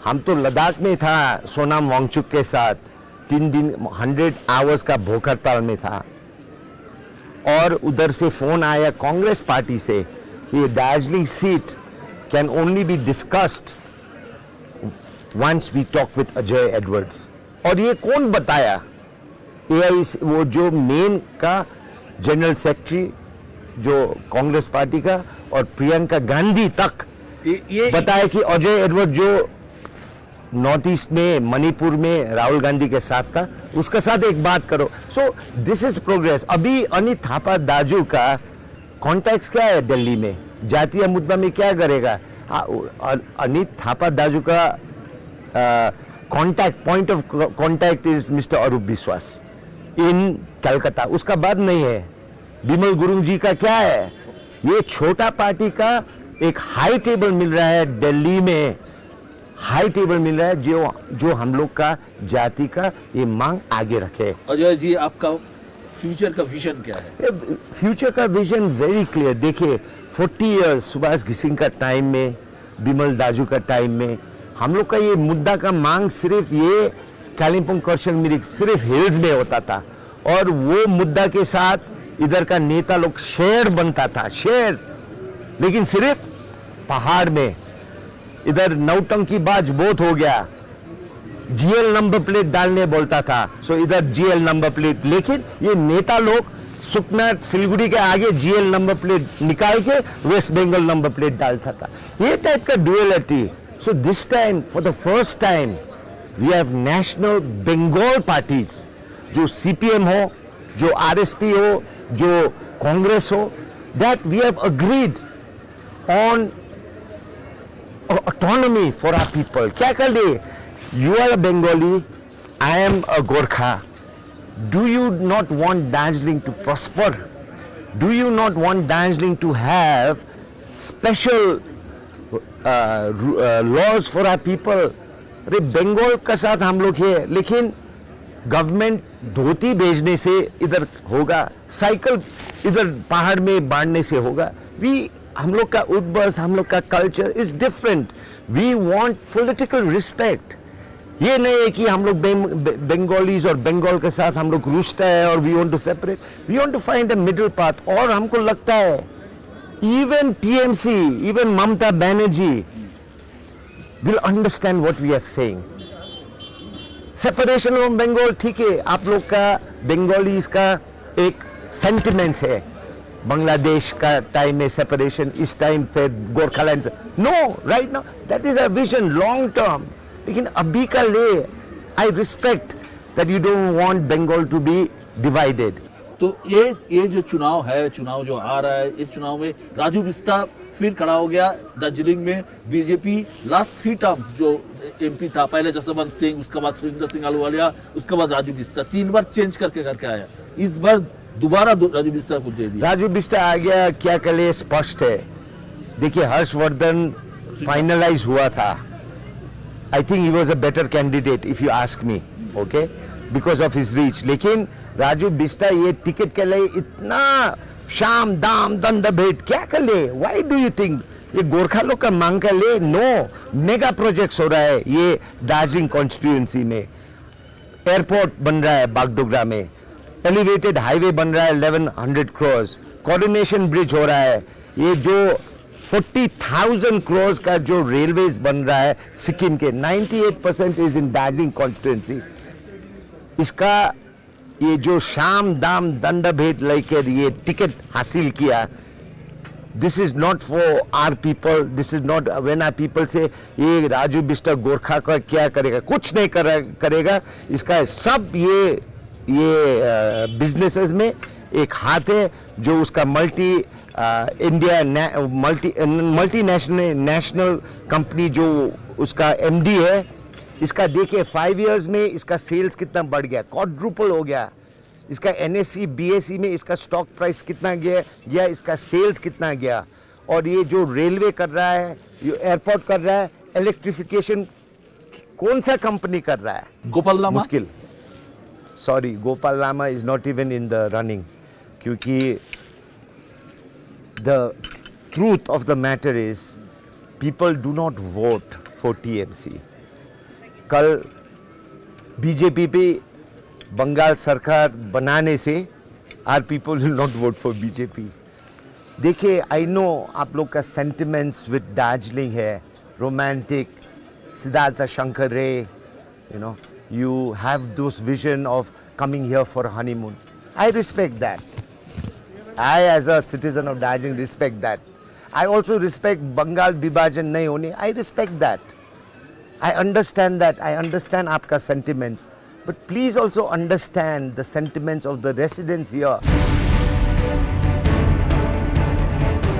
हम तो लद्दाख में था सोनाम वांगचुक के साथ 3 दिन 100 आवर्स का भूख हड़ताल में था, और उधर से फोन आया कांग्रेस पार्टी से कि Darjeeling seat can only be discussed once we talk with Ajay Edwards. और ये कौन बताया? वो जो मेन का जनरल सेक्रेटरी जो कांग्रेस पार्टी का, और प्रियंका गांधी तक ये बताया कि अजय एडवर्ड जो नॉर्थ ईस्ट में, मणिपुर में राहुल गांधी के साथ था, उसके साथ एक बात करो। So this is progress. अभी अनित थापा दाजू का कॉन्टैक्ट क्या है दिल्ली में, जातीय मुद्दा में क्या करेगा? अनित थापा दाजू का contact point of contact is mister Arup Biswas in Calcutta, उसका बाद नहीं है। बिमल गुरुंग जी का क्या है, ये छोटा पार्टी का एक हाई टेबल मिल रहा है दिल्ली में, हाई टेबल मिल रहा है जो हम लोग का जाति का ये मांग आगे रखे। अजय जी, आपका फ्यूचर का विजन क्या है? फ्यूचर का विजन वेरी क्लियर। देखिए 40 इयर्स सुभाष घिसिंग का टाइम में, बिमल दाजू का टाइम में हम लोग का ये मुद्दा का मांग सिर्फ ये कालिम्पोंग कर्शन मिरिक सिर्फ हिल्स में होता था, और वो मुद्दा के साथ इधर का नेता लोग शेर बनता था, शेर, लेकिन सिर्फ पहाड़ में। इधर नौटंकी बाज बहुत हो गया, जीएल नंबर प्लेट डालने बोलता था, सो इधर जीएल नंबर प्लेट, लेकिन ये नेता लोग सुकना सिलगुड़ी के आगे जीएल नंबर प्लेट निकाल के वेस्ट बंगाल नंबर प्लेट डालता था, ये टाइप का duality. So this time for the first time we have national Bengal parties, जो सीपीएम हो, जो आरएसपी हो, जो कांग्रेस हो, that we have agreed on autonomy for our people. क्या कर ले? You are a Bengali, I am a Gorkha. Do you not want Darjeeling to prosper? Do you not want Darjeeling to have special laws for our people? अरे बंगाल का साथ हम लोग है, लेकिन गवर्नमेंट धोती भेजने से इधर होगा, साइकिल इधर पहाड़ में बांधने से होगा। हम लोग का उद्बस, हम लोग का culture is different. We want political respect. ये नहीं है कि हम लोग बंगालीज और बंगाल के साथ हम लोग रुष्टा है और we want to separate, we want to find a middle path. और हमको लगता है even TMC, even Mamata Banerjee will understand what we are saying. Separation of Bengal, ठीक है, आप लोग का बंगालीज का एक सेंटिमेंट्स है, बांग्लादेश का टाइम में सेपरेशन, इस टाइम पे Gorkhaland, no, right now that is a vision long term. लेकिन अभी का ले, I respect that you don't want Bengal to be divided. तो ये जो चुनाव है, चुनाव जो आ रहा है, इस चुनाव में राजू बिस्ता फिर खड़ा हो गया दार्जिलिंग में। बीजेपी लास्ट 3 टर्म्स जो एमपी था, पहले जसवंत सिंह, उसके बाद सुरेंद्र सिंह अहलूवालिया, उसके बाद राजू बिस्ता, 3 बार चेंज करके आया। इस बार दोबारा राजू बिस्ता को दे दिया। राजू बिस्ता आ गया, क्या करे, स्पष्ट है। देखिए हर्षवर्धन फाइनलाइज हुआ था, I think he was a better candidate if you ask me, okay, because of his reach. लेकिन राजू बिस्ता ये टिकट के लिए इतना शाम दाम दंड भेंट क्या कर ले? व्हाई डू यू थिंक ये गोरखा लोग का मांग कर ले? नो, मेगा प्रोजेक्ट्स हो रहा है ये दार्जिलिंग कॉन्स्टिट्यूएंसी में। एयरपोर्ट बन रहा है बागडोगरा में, एलिवेटेड हाईवे बन रहा है 1100 करोड़, कोऑर्डिनेशन ब्रिज हो रहा है, ये जो 40,000 करोड़ का जो रेलवेज बन रहा है सिक्किम के, 98% इज इन दार्जिलिंग कॉन्स्टिट्यूएंसी। इसका ये जो शाम दाम दंड भेद लेकर ये टिकट हासिल किया, this is not for our people, this is not when our people से ये राजू बिस्टा गोरखा का क्या करेगा, कुछ नहीं करेगा। इसका सब ये बिजनेसेस में एक हाथ है, जो उसका मल्टीनेशनल कंपनी जो उसका एमडी है, इसका देखिए 5 इयर्स में इसका सेल्स कितना बढ़ गया, क्वाड्रुपल हो गया। इसका एनएससी बीएससी में इसका स्टॉक प्राइस कितना गया, इसका सेल्स कितना गया। और ये जो रेलवे कर रहा है, ये एयरपोर्ट कर रहा है, इलेक्ट्रिफिकेशन कौन सा कंपनी कर रहा है? गोपाल लामा, मुश्किल, sorry, Gopal Lama is not even in the running, क्योंकि the truth of the matter is people do not vote for TMC. कल बीजेपी पे बंगाल सरकार बनाने से are people will not vote for BJP. देखिए, आई नो आप लोग का सेंटिमेंट्स विद दार्जिलिंग है, रोमांटिक, सिद्धार्थ शंकर रे, you know, you have those vision of coming here for a honeymoon. I respect that. I as a citizen of Darjeeling respect that. I also respect Bengal Vibhajan nahi hone. I respect that. I understand that. I understand aapka sentiments. But please also understand the sentiments of the residents here.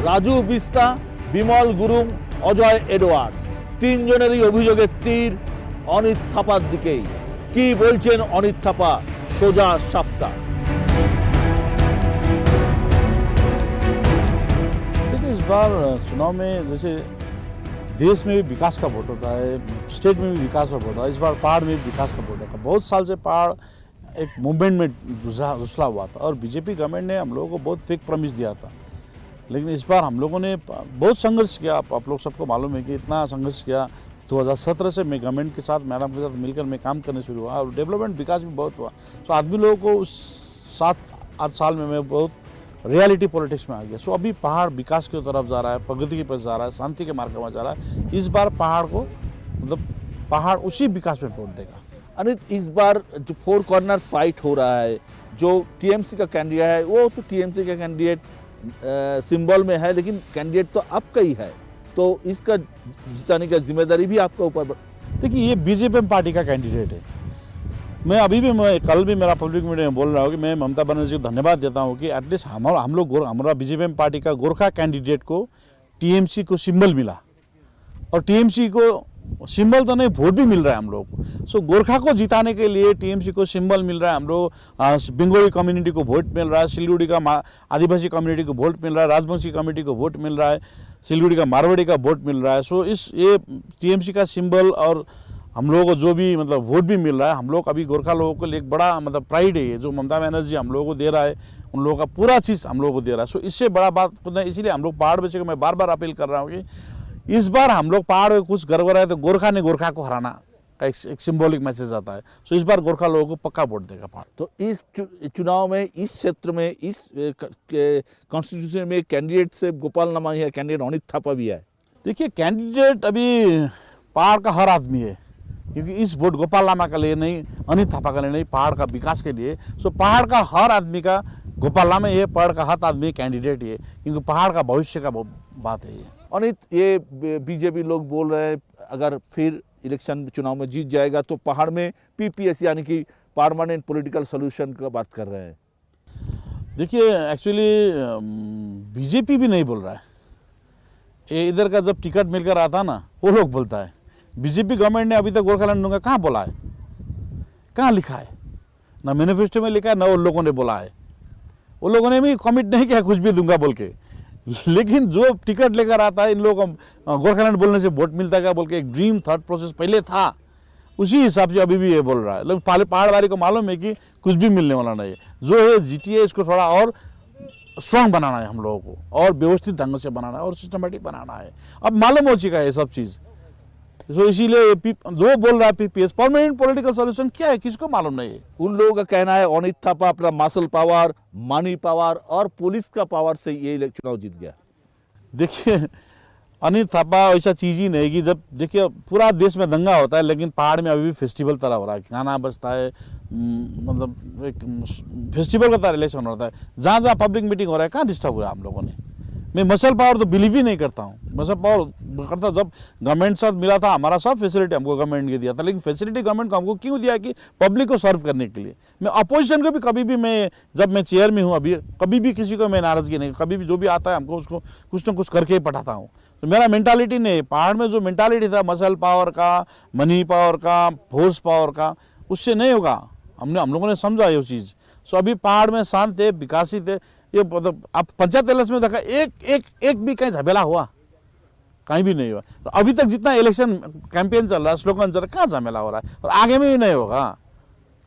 Raju Bista, Bimal Gurung Ajay Edwards, তিনজনেরই অভিযোগের তীর অনিত থাপার দিকেই। কি বলছেন অনিত থাপা? সোজা সাপটা। देखिए इस बार चुनाव में जैसे देश में भी विकास का वोट होता है, स्टेट में भी विकास का वोट होता है, इस बार पहाड़ में भी विकास का वोट होगा। बहुत साल से पहाड़ एक मूवमेंट में घुसला हुआ था और बीजेपी गवर्नमेंट ने हम लोगों को बहुत फेक प्रॉमिस दिया था, लेकिन इस बार हम लोगों ने बहुत संघर्ष किया। आप लोग सबको मालूम है कि इतना संघर्ष किया। 2017 से मैं गवर्नमेंट के साथ, मैडम के साथ मिलकर मैं काम करने शुरू हुआ और डेवलपमेंट विकास भी बहुत हुआ। तो आदमी लोगों को उस 7-8 साल में मैं बहुत रियलिटी पॉलिटिक्स में आ गया। सो अभी पहाड़ विकास की तरफ जा रहा है, प्रगति की तरफ जा रहा है, शांति के मार्ग में जा रहा है। इस बार पहाड़ को मतलब पहाड़ उसी विकास में वोट देगा। अनित, इस बार जो 4 कॉर्नर फाइट हो रहा है, जो टीएमसी का कैंडिडेट है वो तो टीएमसी का कैंडिडेट सिंबल में है, लेकिन कैंडिडेट तो आपका ही है, तो इसका जिताने का जिम्मेदारी भी आपका ऊपर। देखिए ये बीजेपी पार्टी का कैंडिडेट है। मैं अभी भी, मैं कल भी मेरा पब्लिक मीटिंग में बोल रहा हूँ कि मैं ममता बनर्जी को धन्यवाद देता हूँ कि एटलीस्ट हमारा बीजेपी पार्टी का गोरखा कैंडिडेट को टीएमसी को सिंबल मिला, और टीएमसी को सिंबल तो नहीं, वोट भी मिल रहा है हम लोग को। सो गोरखा को जिताने के लिए टीएमसी को सिंबल मिल रहा है। हम लोग बंगाली कम्युनिटी को वोट मिल रहा है, सिलगुड़ी का आदिवासी कम्युनिटी को वोट मिल रहा है, राजवंशी कम्युनिटी को वोट मिल रहा है, सिलगुड़ी का मारवाड़ी का वोट मिल रहा है। सो ये टीएमसी का सिंबल और हम लोगों को जो भी मतलब वोट भी मिल रहा है, हम लोग अभी गोरखा लोगों को लिए एक बड़ा मतलब प्राइड है ये जो ममता बनर्जी हम लोगों को दे रहा है, उन लोगों का पूरा चीज़ हम लोगों को दे रहा है। सो इससे बड़ा बात कुछ नहीं। इसीलिए हम लोग पहाड़ बेचे को मैं बार बार अपील कर रहा हूँ कि इस बार हम लोग पहाड़ में कुछ गड़बड़ है तो गोरखा ने गोरखा को हराना का एक सिंबॉलिक मैसेज आता है। सो इस बार गोरखा लोगों को पक्का वोट देगा पहाड़। तो इस चुनाव में, इस क्षेत्र में, इस कॉन्स्टिट्यूशन में कैंडिडेट से गोपाल नामा है, कैंडिडेट अनित थापा भी है। देखिए कैंडिडेट अभी पहाड़ का हर आदमी है, क्योंकि इस वोट गोपाल नामा के लिए नहीं, अनित थापा के लिए नहीं, पहाड़ का विकास के लिए। सो पहाड़ का हर आदमी का गोपाल नामा ये, पहाड़ का हर आदमी कैंडिडेट ये, क्योंकि पहाड़ का भविष्य का बात है ये। अनित, ये बीजेपी लोग बोल रहे हैं अगर फिर इलेक्शन चुनाव में जीत जाएगा तो पहाड़ में पीपीएस यानी कि परमानेंट पॉलिटिकल सॉल्यूशन का बात कर रहे हैं। देखिए एक्चुअली बीजेपी भी नहीं बोल रहा है, ये इधर का जब टिकट मिलकर आता ना वो लोग बोलता है। बीजेपी गवर्नमेंट ने अभी तक गोरखालैंड दूंगा कहाँ बोला है, कहाँ लिखा है? ना मैनिफेस्टो में लिखा है, ना उन लोगों ने बोला है। उन लोगों ने भी कमिट नहीं किया कुछ भी दूंगा बोल के, लेकिन जो टिकट लेकर आता है इन लोगों को गोरखालैंड बोलने से वोट मिलता है बोल के एक ड्रीम थॉट प्रोसेस पहले था, उसी हिसाब से अभी भी ये बोल रहा है। लेकिन पहाड़ वाली को मालूम है कि कुछ भी मिलने वाला नहीं है। जो है जीटीए इसको थोड़ा और स्ट्रांग बनाना है हम लोगों को, और व्यवस्थित ढंग से बनाना है और सिस्टमेटिक बनाना है। अब मालूम हो चुका है ये सब चीज़। तो इसीलिए जो बोल रहा है पीपीएस परमानेंट पॉलिटिकल सॉल्यूशन क्या है, किसको मालूम नहीं है। उन लोगों का कहना है अनित थापा अपना मसल पावर, मनी पावर और पुलिस का पावर से ये चुनाव जीत गया। देखिए अनित थापा ऐसा चीज़ ही नहीं कि जब देखिए पूरा देश में दंगा होता है, लेकिन पहाड़ में अभी भी फेस्टिवल तरह हो रहा है, गाना बजता है, मतलब एक फेस्टिवल का तरह रिलेशन होता है। जहाँ जहाँ पब्लिक मीटिंग हो रहा है कहाँ डिस्टर्ब हुआ हम लोगों ने। मैं मसल पावर तो बिलीव ही नहीं करता हूँ। मसल पावर करता जब गवर्नमेंट साथ मिला था, हमारा सब फैसिलिटी हमको गवर्नमेंट ने दिया था, लेकिन फैसिलिटी गवर्नमेंट को हमको क्यों दिया कि पब्लिक को सर्व करने के लिए। मैं अपोजिशन को भी कभी भी, मैं जब मैं चेयर में हूँ अभी, कभी भी किसी को मैं नाराज़गी नहीं, कभी भी जो भी आता है हमको उसको कुछ ना कुछ करके ही पठाता हूँ। तो मेरा मेंटालिटी नहीं, पहाड़ में जो मेंटालिटी था मसल पावर का, मनी पावर का, फोर्स पावर का, उससे नहीं होगा। हम लोगों ने समझा ये चीज़। सो अभी पहाड़ में शांत है, विकासित है। ये मतलब आप पंचायत इलेक्शन में देखा एक भी कहीं झमेला हुआ, कहीं भी नहीं हुआ। तो अभी तक जितना इलेक्शन कैंपेन चल रहा है, स्लोगन चल रहा है, कहाँ झमेला हो रहा है, और आगे में भी नहीं होगा।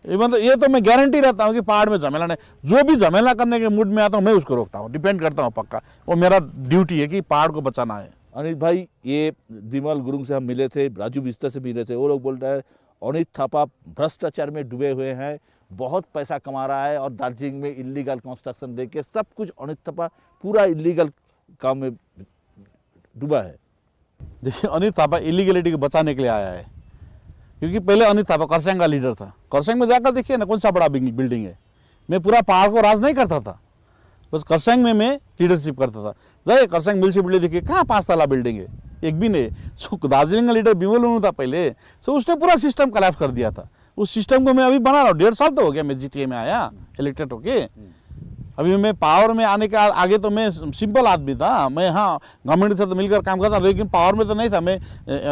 ये मतलब ये तो मैं गारंटी रहता हूँ कि पहाड़ में झमेला नहीं। जो भी झमेला करने के मूड में आता हूँ मैं उसको रोकता हूँ, डिपेंड करता हूँ पक्का। वो मेरा ड्यूटी है कि पहाड़ को बचाना है। अनित भाई, ये विमल गुरुंग से हम मिले थे, राजू बिस्तर से मिले थे, वो लोग बोल रहे हैं अनित थापा भ्रष्टाचार में डूबे हुए हैं, बहुत पैसा कमा रहा है और दार्जिलिंग में इलीगल कंस्ट्रक्शन देके सब कुछ अनित थापा पूरा इलीगल काम में डूबा है। देखिए अनित थापा इलीगलिटी को बचाने के लिए आया है, क्योंकि पहले अनित थापा करसंग का लीडर था। करसंग में जाकर देखिए ना कौन सा बड़ा बिल्डिंग है। मैं पूरा पहाड़ को राज नहीं करता था, बस करसंग में मैं लीडरशिप करता था। जाइए करसंग म्यूनसिपलिटी देखिए, कहाँ 5 ताला बिल्डिंग है, एक भी नहीं। सो दार्जिलिंग का लीडर विमल था पहले, सो उसने पूरा सिस्टम कोलैप्स कर दिया था। उस सिस्टम को मैं अभी बना रहा हूँ, 1.5 साल तो हो गया मैं जीटीए में आया इलेक्टेड होके। अभी मैं पावर में आने के आगे तो मैं सिंपल आदमी था, मैं हाँ गवर्नमेंट से तो मिलकर काम करता, लेकिन पावर में तो नहीं था। मैं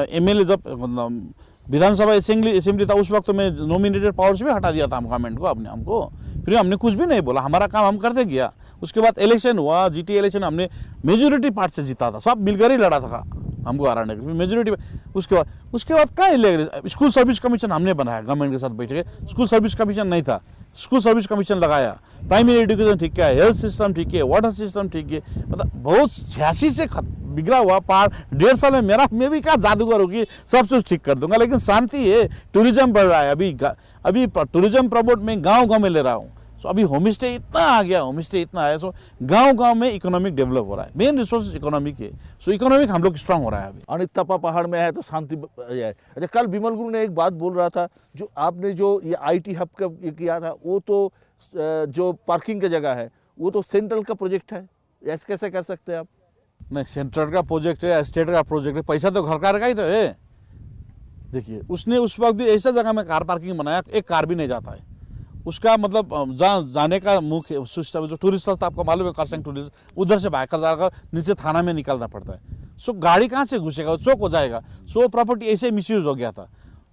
एमएलए जब विधानसभा असेंबली था उस वक्त तो मैं नॉमिनेटेड पावर से भी हटा दिया था हम गवर्नमेंट को, अपने हमको। फिर हमने कुछ भी नहीं बोला, हमारा काम हम करते गया। उसके बाद इलेक्शन हुआ, जीटी इलेक्शन हमने मेजोरिटी पार्ट से जीता था, सब मिलकर ही लड़ा था हमको हराने के लिए मेजोरिटी। उसके बाद क्या स्कूल सर्विस कमीशन हमने बनाया गवर्नमेंट के साथ बैठ के। स्कूल सर्विस कमीशन नहीं था, स्कूल सर्विस कमीशन लगाया। प्राइमरी एजुकेशन ठीक है, हेल्थ सिस्टम ठीक है, वाटर सिस्टम ठीक है। मतलब बहुत 86 से बिगड़ा हुआ पहाड़ 1.5 साल में मैं भी क्या जादूगर होगी सब कुछ ठीक कर दूंगा। लेकिन शांति है, टूरिज्म बढ़ रहा है। अभी टूरिज्म प्रमोट में गांव में ले रहा हूँ। सो अभी होम स्टे इतना आ गया, होम स्टे इतना आया। सो गांव में इकोनॉमिक डेवलप हो रहा है, मेन रिसोर्स इकोनॉमिक है। सो इकोनॉमिक हम लोग स्ट्रांग हो रहा है अभी। आणि तपा पहाड़ में है तो शांति है। अच्छा, कल बिमल गुरु ने एक बात बोल रहा था, जो आपने जो ये आईटी हब का ये किया था, वो तो जो पार्किंग की जगह है वो तो सेंट्रल का प्रोजेक्ट है, ऐसे कैसे कर सकते हैं आप? नहीं, सेंट्रल का प्रोजेक्ट है, स्टेट का प्रोजेक्ट है, पैसा तो घर का ही तो है। देखिए उसने उस वक्त भी ऐसा जगह में कार पार्किंग बनाया, एक कार भी नहीं जाता है। उसका मतलब जहाँ जाने का मुख्य सिस्टम जो टूरिस्ट रास्ता आपको मालूम है, करसंग टूरिस्ट, उधर से भागकर जाकर नीचे थाना में निकलना पड़ता है। सो गाड़ी कहाँ से घुसेगा, चौक हो जाएगा। सो प्रॉपर्टी ऐसे मिसयूज हो गया था।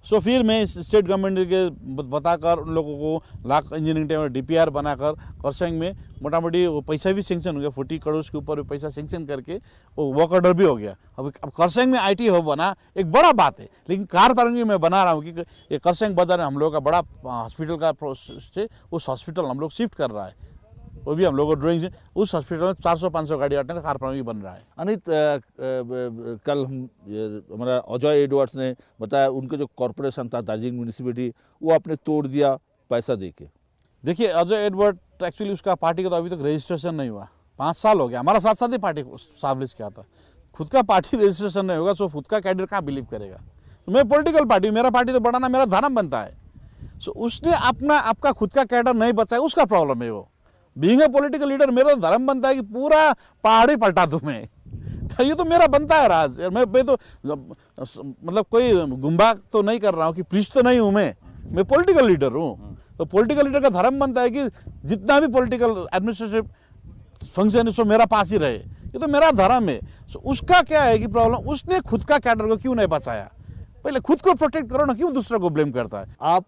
सो फिर मैं स्टेट गवर्नमेंट के बताकर उन लोगों को लाख इंजीनियरिंग टाइम DPR बनाकर करसंग में मोटा मोटी वो पैसा भी सेंक्शन हो गया, 40 करोड़ के ऊपर पैसा सेंक्शन करके वो वर्क ऑर्डर भी हो गया। अब करसंग में IT हब बना, एक बड़ा बात है। लेकिन कार पार्किंग में बना रहा हूँ कि ये करसंग बाजार में हम लोग का बड़ा हॉस्पिटल का प्रोसेस है, उस हॉस्पिटल हम लोग शिफ्ट कर रहा है। वो भी हम लोग को ड्राइंग से उस हॉस्पिटल में 400-500 गाड़ी हटने का कार पार्किंग बन रहा है। अनित, कल हमारा अजय एडवर्ड्स ने बताया उनके जो कॉरपोरेशन था दार्जिलिंग म्यूनिसिपैलिटी, वो आपने तोड़ दिया पैसा दे के। देखिए अजय एडवर्ड एक्चुअली उसका पार्टी का तो अभी तक रजिस्ट्रेशन नहीं हुआ, 5 साल हो गया। हमारा साथ साथ ही पार्टी को स्टैब्लिश किया था। खुद का पार्टी रजिस्ट्रेशन नहीं होगा तो खुद का कैडर कहाँ बिलीव करेगा? तो मैं पॉलिटिकल पार्टी, मेरा पार्टी तो बढ़ाना मेरा धर्म बनता है। सो उसने आपका खुद का कैडर नहीं बचाया, उसका प्रॉब्लम है वो। बीइंग ए पॉलिटिकल लीडर मेरा तो धर्म बनता है कि पूरा पहाड़ी पलटा दूं मैं। ये तो मेरा बनता है राज। मैं तो मतलब कोई गुम्बा तो नहीं कर रहा हूँ कि प्रीस्ट तो नहीं हूँ मैं पॉलिटिकल लीडर हूँ। तो पॉलिटिकल लीडर का धर्म बनता है कि जितना भी पॉलिटिकल एडमिनिस्ट्रेटिव फंक्शन है सो मेरा पास ही रहे, ये तो मेरा धर्म है। सो उसका क्या है कि प्रॉब्लम, उसने खुद का कैडर को क्यों नहीं बचाया? पहले खुद को प्रोटेक्ट करो ना, क्यों दूसरे को ब्लेम करता है?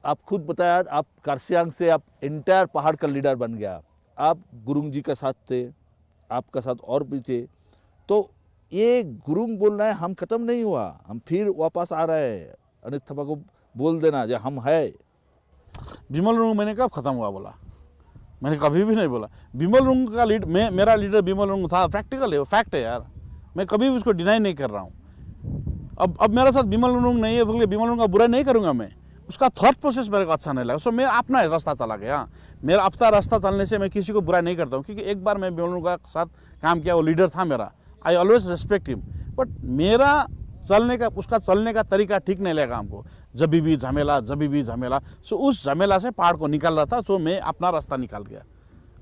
आप खुद बताया, आप करसियांग से आप इंटायर पहाड़ का लीडर बन गया। आप गुरुंग जी के साथ थे, आपका साथ और भी थे। तो ये गुरुंग बोल रहे हैं हम खत्म नहीं हुआ, हम फिर वापस आ रहे हैं। अनित थापा को बोल देना जो हम है। बिमल रुंग मैंने कब खत्म हुआ बोला? मैंने कभी भी नहीं बोला। बिमल रुंग का मेरा लीडर बिमल रुंग था, प्रैक्टिकल है, वो फैक्ट है यार। मैं कभी भी उसको डिनाई नहीं कर रहा हूँ। अब मेरा साथ बिमल रुंग नहीं है बोल के बिमल रुंग का बुरा नहीं करूँगा मैं। उसका थॉट प्रोसेस मेरे को अच्छा नहीं लगा। सो मैं अपना रास्ता चला गया। मेरा अपना रास्ता चलने से मैं किसी को बुरा नहीं करता हूँ, क्योंकि एक बार मैं बिमल रुंग का साथ काम किया, वो लीडर था मेरा। I always respect him. But मेरा उसका चलने का तरीका ठीक नहीं लगा हमको। जब भी झमेला। सो उस झमेला से पहाड़ को निकाल रहा था। सो मैं अपना रास्ता निकाल गया।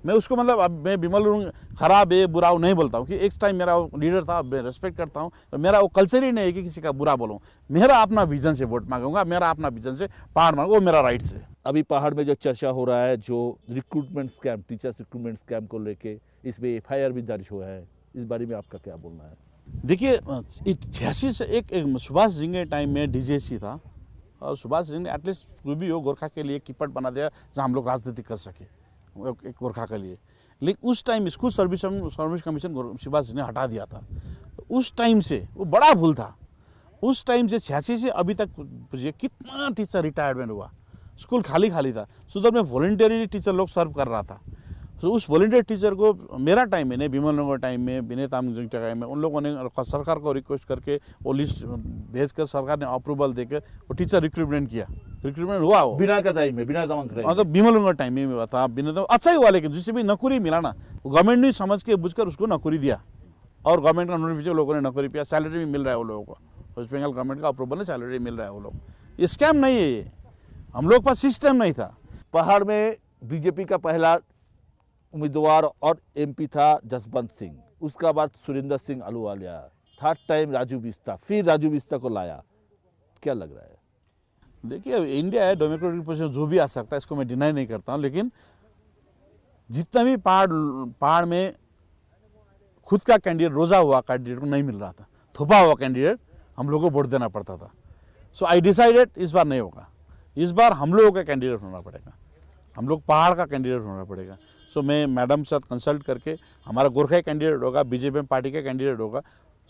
मैं उसको मतलब अब मैं बिमल रुंग खराब है बुरा नहीं बोलता हूँ कि एक टाइम मेरा वो लीडर था, मैं रेस्पेक्ट करता हूँ। तो मेरा वो कल्चर ही नहीं है कि किसी का बुरा बोलूँ। मेरा अपना विजन से वोट मांगूंगा, मेरा अपना विजन से पहाड़ मांगूंगा, वो मेरा राइट है। अभी पहाड़ में जो चर्चा हो रहा है, जो recruitment scam, teachers recruitment scam को लेके, इसमें FIR भी दर्ज हुआ है, इस बारे में आपका क्या बोलना है? देखिए 86 से एक सुभाष सिंह के टाइम में DJC था, और सुभाष सिंह ने एटलीस्ट कोई भी हो गोरखा के लिए कीपट बना दिया जहाँ हम लोग राजनीति कर सके, एक गोरखा के लिए। लेकिन उस time school service commission Subhash Singh ने हटा दिया था। उस टाइम से वो बड़ा भूल था। उस टाइम से 86 से अभी तक कितना टीचर रिटायरमेंट हुआ, स्कूल खाली था। सुधर में वॉलंटियरली टीचर लोग सर्व कर रहा था। तो उस वॉलंटियर टीचर को मेरा टाइम में नहीं, बिमल रुंग टाइम में, विनय तामाङ टाइम में, उन लोगों ने सरकार को रिक्वेस्ट करके वो लिस्ट भेजकर सरकार ने अप्रूवल देकर वो टीचर रिक्रूटमेंट किया। रिक्रूटमेंट हुआ वो बिना का टाइम में, बिना तामाङ मतलब बिमल रुंग टाइम में हुआ था। बिना अच्छा ही हुआ, लेकिन जिससे भी नौकरी मिला ना, गवर्नमेंट ने समझ के बुझकर उसको नौकरी दिया, और गवर्नमेंट का नोटिफिकेशन लोगों ने नौकरी पिया, सैलरी भी मिल रहा है वो लोगों को। वेस्ट बंगाल गवर्नमेंट का अप्रूवल है, सैलरी मिल रहा है वो लोग। ये स्कैम नहीं है, ये हम लोग पास सिस्टम नहीं था। पहाड़ में बीजेपी का पहला उम्मीदवार और MP था जसवंत सिंह, उसका बाद सुरेंद्र सिंह अहलूवालिया, थर्ड टाइम राजू बिस्ता, फिर राजू बिस्ता को लाया। क्या लग रहा है? देखिए इंडिया है, डेमोक्रेटिक पोजिशन जो भी आ सकता है, इसको मैं डिनाई नहीं करता हूँ। लेकिन जितना भी पहाड़ में खुद का कैंडिडेट रोजा हुआ कैंडिडेट को नहीं मिल रहा था, थोपा हुआ कैंडिडेट हम लोग को वोट देना पड़ता था। सो आई डिसाइडेड इस बार नहीं होगा, इस बार हम लोगों का कैंडिडेट होना पड़ेगा, हम लोग पहाड़ का कैंडिडेट होना पड़ेगा। सो मैं मैडम के साथ कंसल्ट करके हमारा गोरखा कैंडिडेट होगा, बीजेपी पार्टी का कैंडिडेट होगा।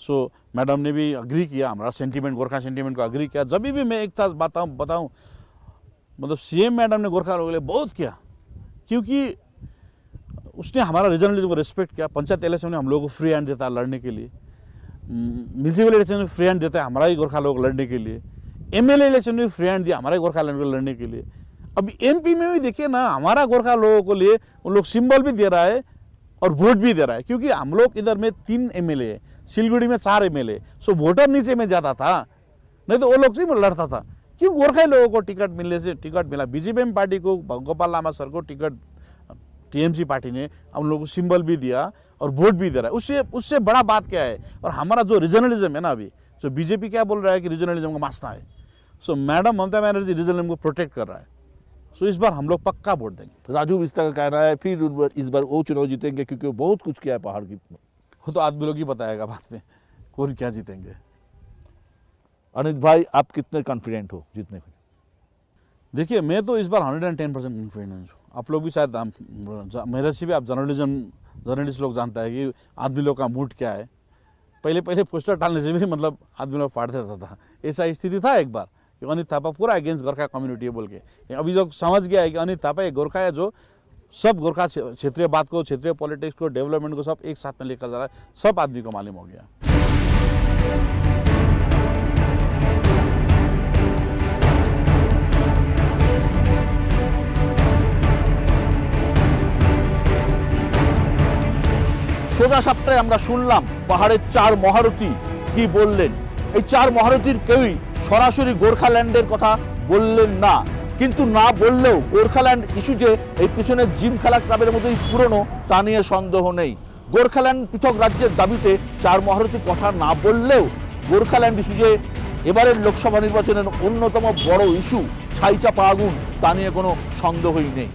सो मैडम ने भी अग्री किया, हमारा सेंटीमेंट गोरखा सेंटीमेंट को अग्री किया। जब भी मैं एक साथ बताऊं मतलब सीएम मैडम ने गोरखा लोगों के लिए बहुत किया, क्योंकि उसने हमारा रीजनलिज्म को रिस्पेक्ट किया। पंचायत इलेक्शन में हम लोगों को फ्री हैंड देता है लड़ने के लिए, म्यूनसिपल इलेक्शन में फ्री हैंड देता है हमारा ही गोरखा लोग लड़ने के लिए, एमएलए इलेक्शन में फ्री हैंड दिया हमारा ही गोरखा लोग लड़ने के लिए। अभी एमपी में भी देखिए ना, हमारा गोरखा लोगों को लिए उन लोग सिंबल भी दे रहा है और वोट भी दे रहा है, क्योंकि हम लोग इधर में 3 एमएलए है, सिलगुड़ी में 4 एमएलए। सो वोटर नीचे में जाता था, नहीं तो वो लोग से लड़ता था। क्यों गोरखा लोगों को टिकट मिलने से टिकट मिला, बीजेपी पार्टी को गोपाल लामा सर को टिकट टीएमसी पार्टी ने हम लोग को सिंबल भी दिया और वोट भी दे रहा है। उससे बड़ा बात क्या है। और हमारा जो रीजनलिज्म है ना, अभी जो बीजेपी क्या बोल रहा है कि रीजनलिज्म को मासना है, सो मैडम ममता बनर्जी रीजनलिज्म को प्रोटेक्ट कर रहा है। सो इस बार हम लोग पक्का वोट देंगे। राजू बिस्ता का कहना है फिर इस बार वो चुनाव जीतेंगे, क्योंकि वो बहुत कुछ किया है पहाड़ की। वो तो आदमी लोग ही बताएगा बाद में कौन क्या जीतेंगे। अनित भाई, आप कितने कॉन्फिडेंट हो जीतने को? देखिए, मैं तो इस बार 110% कॉन्फिडेंस हूँ। आप लोग भी शायद मेरे से भी आप जर्नलिस्ट लोग जानता है कि आदमी लोग का मूड क्या है। पहले पोस्टर डालने से भी मतलब आदमी लोग फाड़ देता था, ऐसा स्थिति था एक बार कि अनित थापा पूरा अगेंस्ट गोरखा कम्युनिटी है बोल के। अभी लोग समझ गया है कि अनित थापा एक गोरखा है जो सब गोरखा क्षेत्रीय बात को, क्षेत्रीय पॉलिटिक्स को, डेवलपमेंट को सब एक साथ में लेकर जा रहा है। सब आदमी को मालूम हो गया। সোজা সাপটায় আমরা শুনলাম পাহাড়ের 4 মহারথী কি বললেন। এই 4 মহারথীর কেউই সরাসরি গোর্খাল্যান্ডের কথা বললেন না, কিন্তু না বললেও গোর্খাল্যান্ড ইস্যু যে এই পিছনে জিমখালা ক্লাবের মতোই পুরনো তা নিয়ে সন্দেহ নেই। গোর্খাল্যান্ড পৃথক রাজ্যের দাবিতে 4 মহারথী কথা না বললেও গোর্খাল্যান্ড ইস্যু যে এবারের লোকসভা নির্বাচনের অন্যতম বড় ইস্যু, ছাইচাপা আগুন, তা নিয়ে কোনো সন্দেহই নেই।